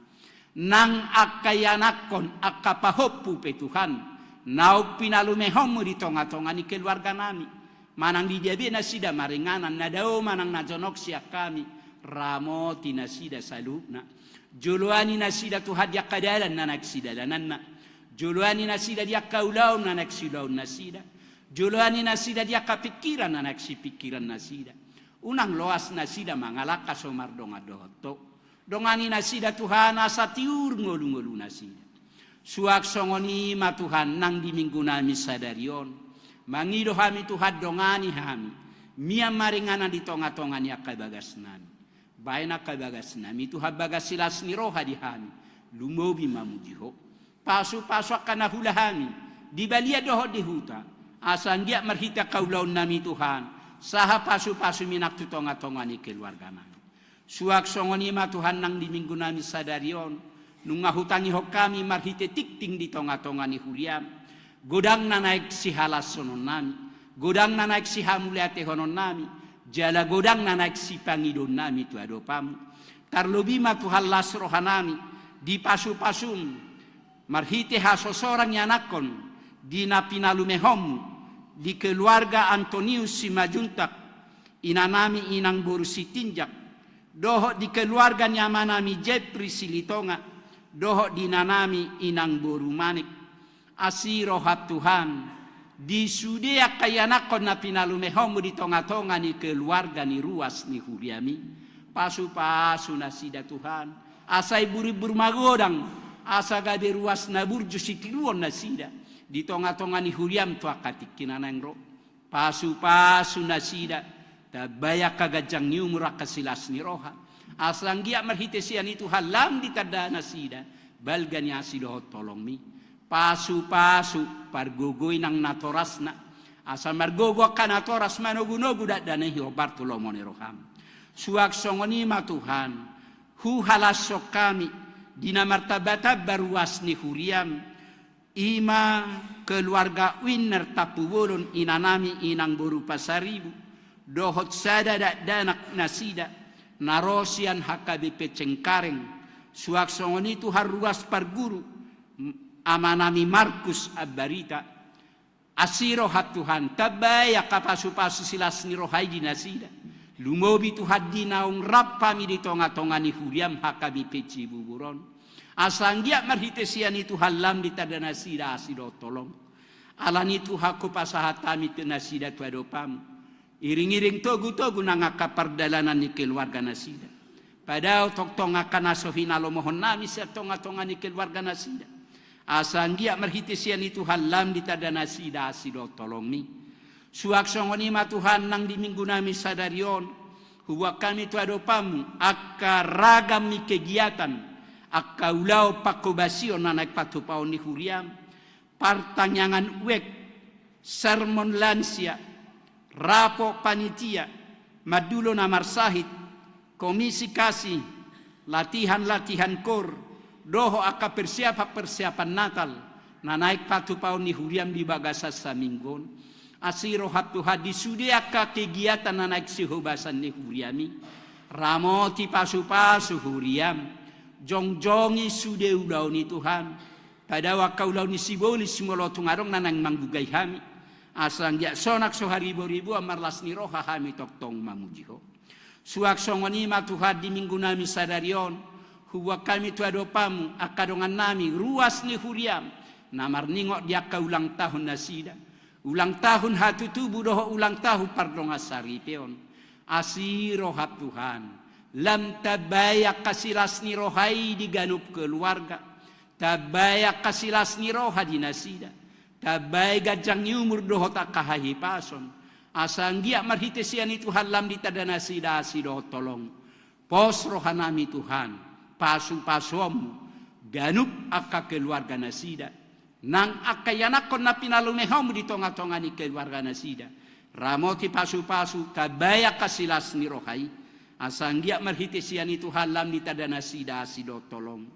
Nang akayanakon akapahopu pe Tuhan. Nau pinalumehom mo di tonga-tonga ni keluarga nami. Manang di diabi na sida maringanan. Nadao manang najonok siya kami. Ramoti na sida salubna. Juluani na sida Tuhan ya kadalan na nagsidalanan na. Juluani na sida dia kaulaw na nagsilaw na sida. Juluani na sida dia kapikiran na nagsipikiran na sida. Unang loas na sida mangalakas o mardonga dohoto. Dongani na sida Tuhan asa tiur ngolu-ngolu na sida. Suak songoni ma Tuhan nang di minggu nami sadarion. Mangido hami Tuhan dongani hami. Mia maringana di tonga-tongani akabagas nami. Baina kabagas nami Tuhan bagas silas ni roha di hami. Lumobi mamujiho. Pasu-pasu akan hula hami. Di balia doho di huta. Asan dia merhita kaulaun nami Tuhan. Saha pasu-pasu minak tu tonga-tongani keluarga nami. Suak songoni ma Tuhan nang di minggu nami sadarion. Nunga hutangi ho kami marhite tikting di tonga-tonga ni huriam. Godang na naik si halas sonon nami. Godang na naik si hamuliate honon nami. Jala godang na naik si pangidon nami tu adopamu. Tarlobi ma tu halas rohanami. Di pasu-pasum. Marhite haso sorang yanakon. Di napinalumehomu. Di keluarga Antonius si majuntak. Inanami inang boru si tinjak. Doho di keluarga nyamanami Jepri si litonga. Doho dinanami inang boru manik. Asiro hat Tuhan. Di sudea kayanakon na pinalumehomu di tonga-tonga ni keluarga ni ruas ni huriami. Pasu-pasu nasida Tuhan. Asai buri-buri magodang. Asa gabe ruas na burju sitiluon nasida. Di tonga-tonga ni huriam tu akatik kinanang ro. Pasu-pasu nasida. Tabaya kagajang nyumura kasilas ni roha. Aslang gia marhitesian itu halam di tada nasida. Balganya asidoh tolong mi. Pasu-pasu pargogoy nang natorasna. Asa margogo ka natoras manogunogu danehi obar tulomone roham. Suak songoni ma Tuhan. Hu halasok kami. Dina martabata baruas ni huriam. Ima keluarga winner tapuwolon inanami inang boru pasaribu. Dohot sada danak nasida. Narosian HKBP Cengkareng. Suak songoni itu haruas parguru. Amanami Markus Abarita. Asiro hat Tuhan. Tabaya kapasu-pasu silas ni rohai di nasida. Lumobi Tuhan di naung rapami di tonga-tonga ni huriam HKBP Cibuburon. Asanggia marhitesian itu halam di tada nasida asido tolong. Alan itu haku pasahatami te nasida tuadopamu. Iring-iring togu-togu nangaka perdalanan ni keluarga nasida. Padahal tok-tong akan asohina lo mohon nami sa tonga-tonga ni keluarga nasida. Asanggia marhitesian itu halam di tada nasida asido tolong mi. Suak songoni ma Tuhan nang di minggu nami sadarion. Huwa kami tu adopamu. Akka ragam mi kegiatan. Akka ulau pakobasion na naik patupaon ni huriam. Partanyangan uek. Sermon lansia. Rapo panitia, madulo na marsahit, komisi kasih, latihan-latihan kor, doho aka persiapan Natal, na naik patu paun ni huriam di bagasa sa minggon, asiro hatu hadi sude aka kegiatan na naik sihobasan ni huriami, ramoti pasu-pasu huriam, jong-jongi sude ulau ni Tuhan, pada wakau ulau ni sibolis simolotung arong na nang manggugay hami, asang dia sonak so haribu-ribu amarlas ni roha hami toktong mamujiho. Suak songoni ma Tuhan di minggu nami sadarion. Huwa kami tu adopamu akadongan nami ruas ni huriam. Namar ningok dia ka ulang tahun nasida. Ulang tahun hatu tubuh doho ulang tahun pardonga saripeon. Asiro hat Tuhan. Lam tabaya kasilas ni rohai diganup keluarga. Tabaya kasilas ni roha di nasida. Tabay gajang ni umur doho tak kahahi pason. Asang dia marhitesian itu halam di tada nasida asido tolong. Pos rohanami Tuhan. Pasu-pasuamu. Ganup akka keluarga nasida. Nang akayanakon na pinalumehamu di tonga-tonga ni keluarga nasida. Ramoti pasu-pasu tabaya kasilas ni rohai. Asang dia marhitesian itu halam di tada nasida asido tolong.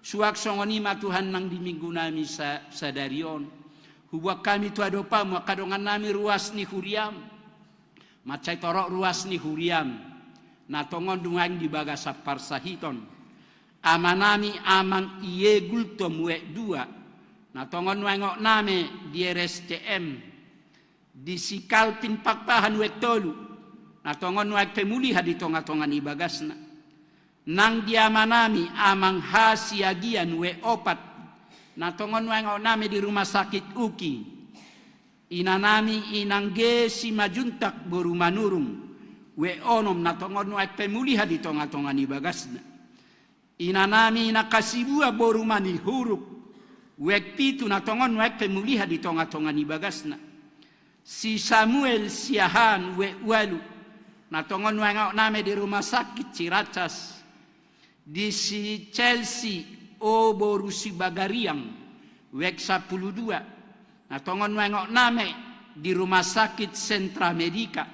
Suak songoni ma Tuhan nang di minggu nami sadarion. Huwa kami tu adopamu akadongan nami ruas ni huriam. Macai torok ruas ni huriam. Na tongon dungang di bagasa parsahiton. Amanami amang iye gultom wek dua. Na tongon wengok name di RSCM. Di sikalpin pakpahan wek tolu. Na tongon wek pemuliha di tonga-tongan ibagasna. Nang di amanami amang hasiagian wek opat. Na tongon wengok name di rumah sakit Uki. Inanami inangge si majuntak boru manurung. We onom na tongon wek pemuliha di tonga-tonga ni bagasna. Inanami nakasibua boru mani huruk. Wek pitu na tongon wek pemuliha di tonga-tonga ni bagasna. Si Samuel Siahan wek walu na tongon wek name di rumah sakit Ciracas. Di si Chelsea o Borusi Bagariang wek 12 na tongon wek name di rumah sakit Sentra Medica.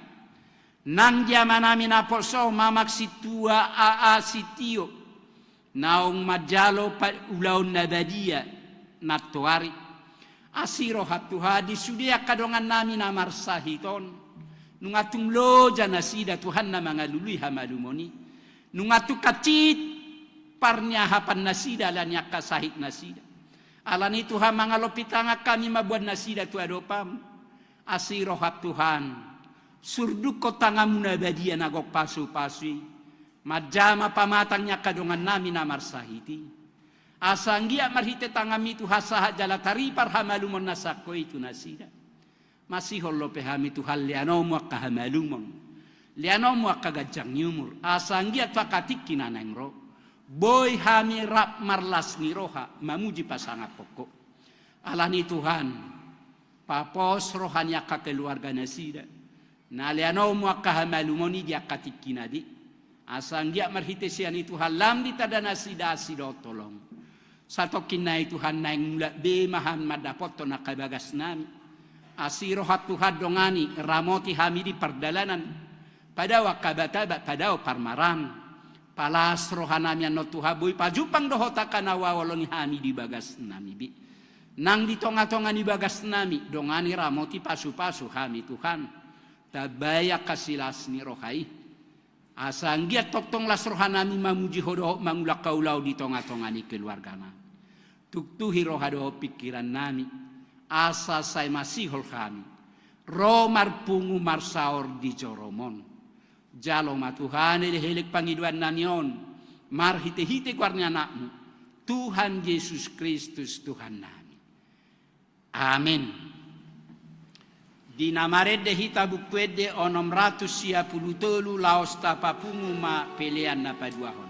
Nang jamanami na poso mamak situa aa sitio naong majalo pa ulaon na badia natuari asiro hatuha di sudia kadongan nami na marsahiton nungatung loja nasida Tuhan na mga luluy hamalumoni nungatu kacit parnya hapan nasida lanya kasahit nasida alani Tuhan mga lopitanga kami mabuan nasida tu adopam asiro hatuhan surdu ko tangamu na badia nagok pasu-pasui majama pamatangnya kadongan nami na marsahiti asanggia marhite tangami tu hasaha jala taripar hamalumon nasako itu nasida masih hollo pehami tu hal lianomu akka hamalumon lianomu akka gajang nyumur asanggia takatik kinanengro boy hami rap marlas niroha mamuji pasanga pokok alani Tuhan papos rohani akka keluarga nasida na lianomu akka hamalumoni dia katik kinadi asanggia marhite sian itu halam di tada nasida asido tolong satu kinai Tuhan naing mula bemahan madapoto na kabagas nami asiro hatuhad dongani ramoti hamidi perdalanan pada wakabata pada parmaran palas rohanami no tuhabui pajupang dohota kana wawoloni hamidi bagas nami bi nang di tonga-tonga ni bagas nami dongani ramoti pasu-pasu hami Tuhan tabaya kasilas ni rohai asanggia toktong las rohanami mamuji hodo mangulak kaulau di tonga-tonga ni keluargana tuktuhi rohado pikiran nami asa say masihol kami romar pungu marsaor di joromon jalo matuhan helik pangiduan namion marhite-hite kwarnya anakmu Tuhan Yesus Kristus Tuhan nami amin. Di namarede hita bukwede onom 153 laos tapapungu ma pelean na paduahon.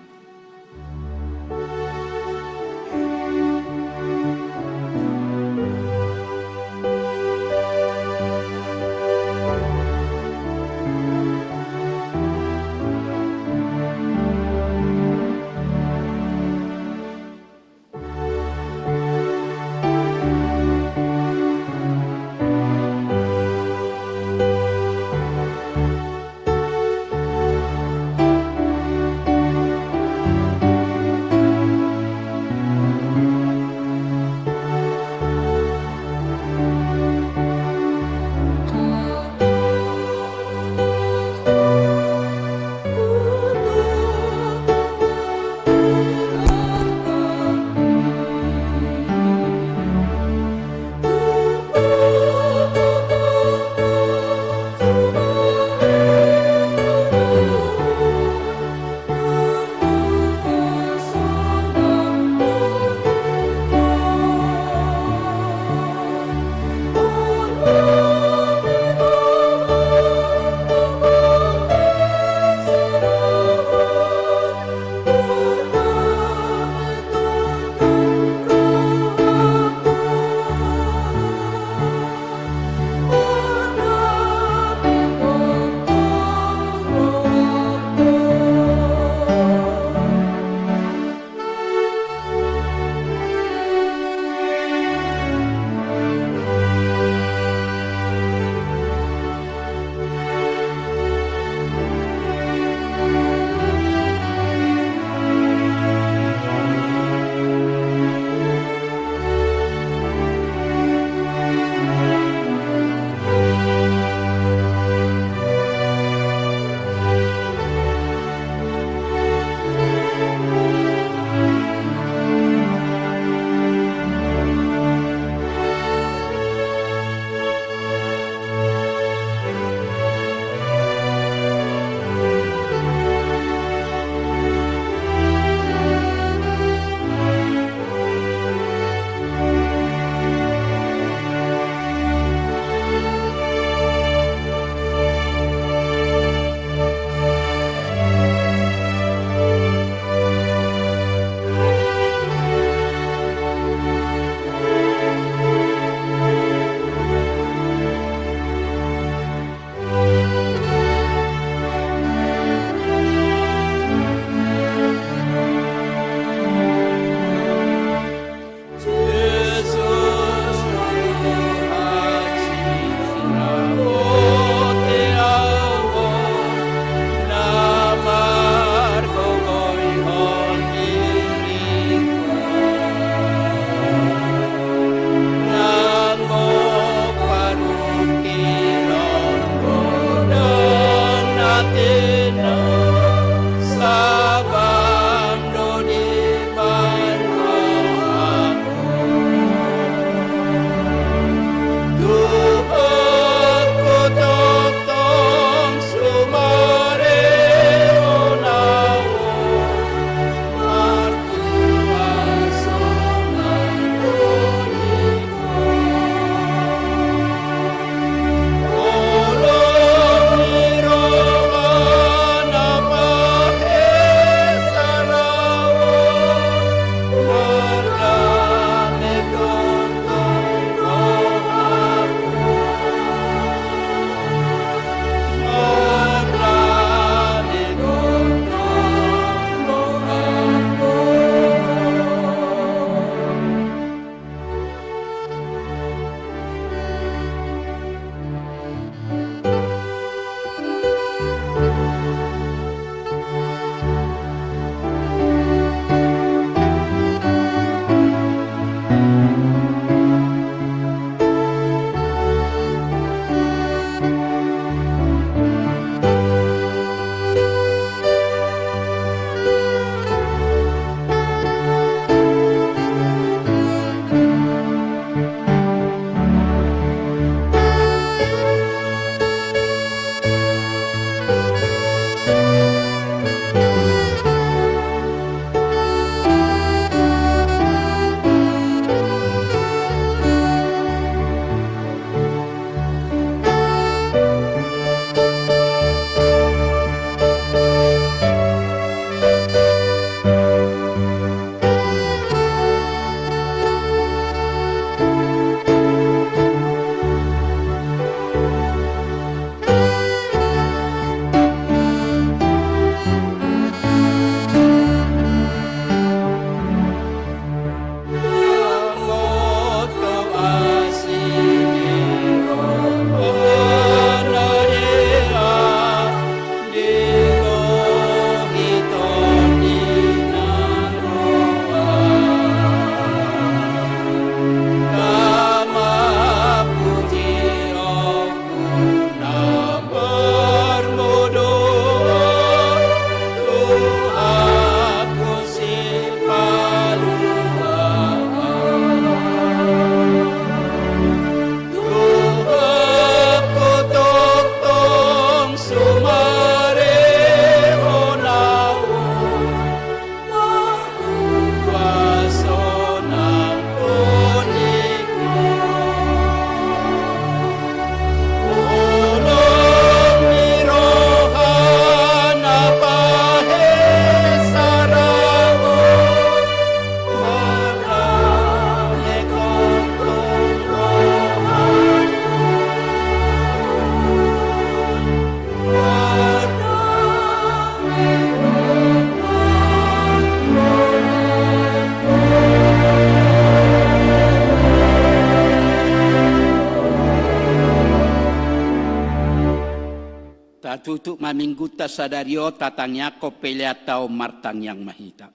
Patutuk mamingguta sadario tatangnya kopelea tau martang yang mahita.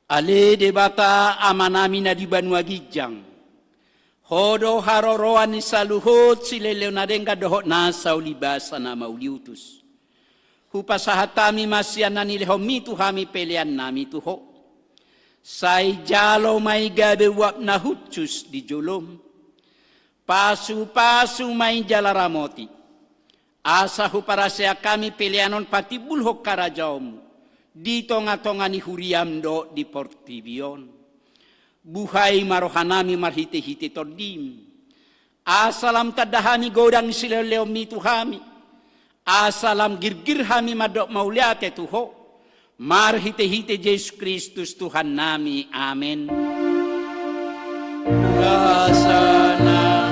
Ale debata amanami na di Banua Gijang. Hodo haroroan ni saluhut sileleo na denga dohot nasa ulibasa na mauliutus. Hupasahatami masyan na nilehomi tuhami pelean nami tuho. Say jalo may gabe wap na hutsus di jolom. Pasu-pasu may jalaramoti. Asa huparasya kami peleanon pati bulhok karajaom. Dito nga tonga ni huriam do di Portibion. Buhay marohanami marhite-hite tordim. Asalam tadahami godang sileleo mituhami. Asalam girgirhami madok mauliate tuho. Marhite-hite Yesus Kristus Tuhan nami. Amen. Asana.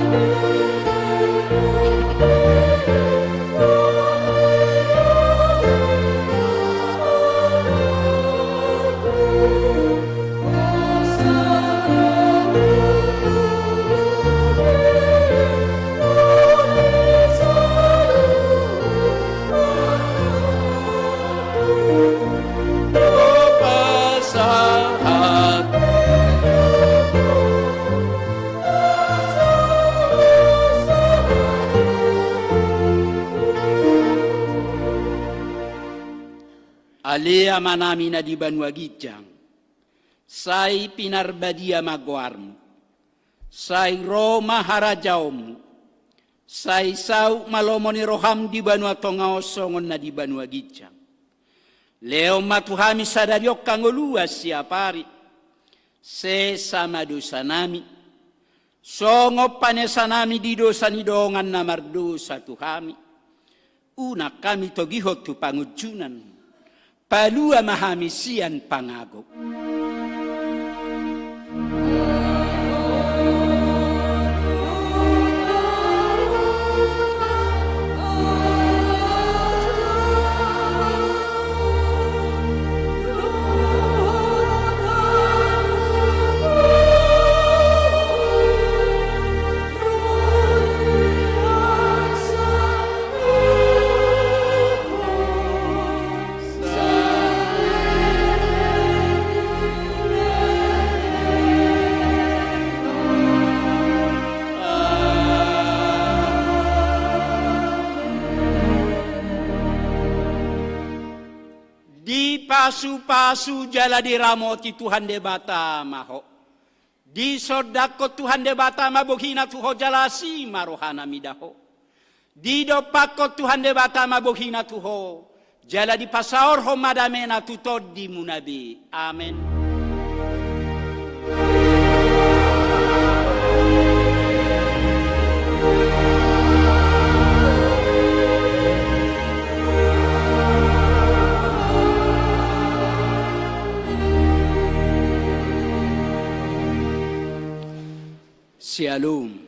Alea manami na di Banua Gijang, say pinarbadia magwarmo, say Roma harajaom, say sau malomo ni roham di Banua Tongao songon na di Banua Gijang. Leo matuhami sadariok kangolua siapari, se sama dosa nami, songo panesa nami di dosa ni dongan na mardosa tuhami, una kami togihot tu pangujunan, palua mahamisian pangagok. Pasu-pasu jala diramoti Tuhan debata maho. Di sodako Tuhan debata mabohina tuho jalasi marohana midaho. Di dopako Tuhan debata mabohina tuho. Jala di pasaor ho madamena tutod di munabi. Amen. Shalom.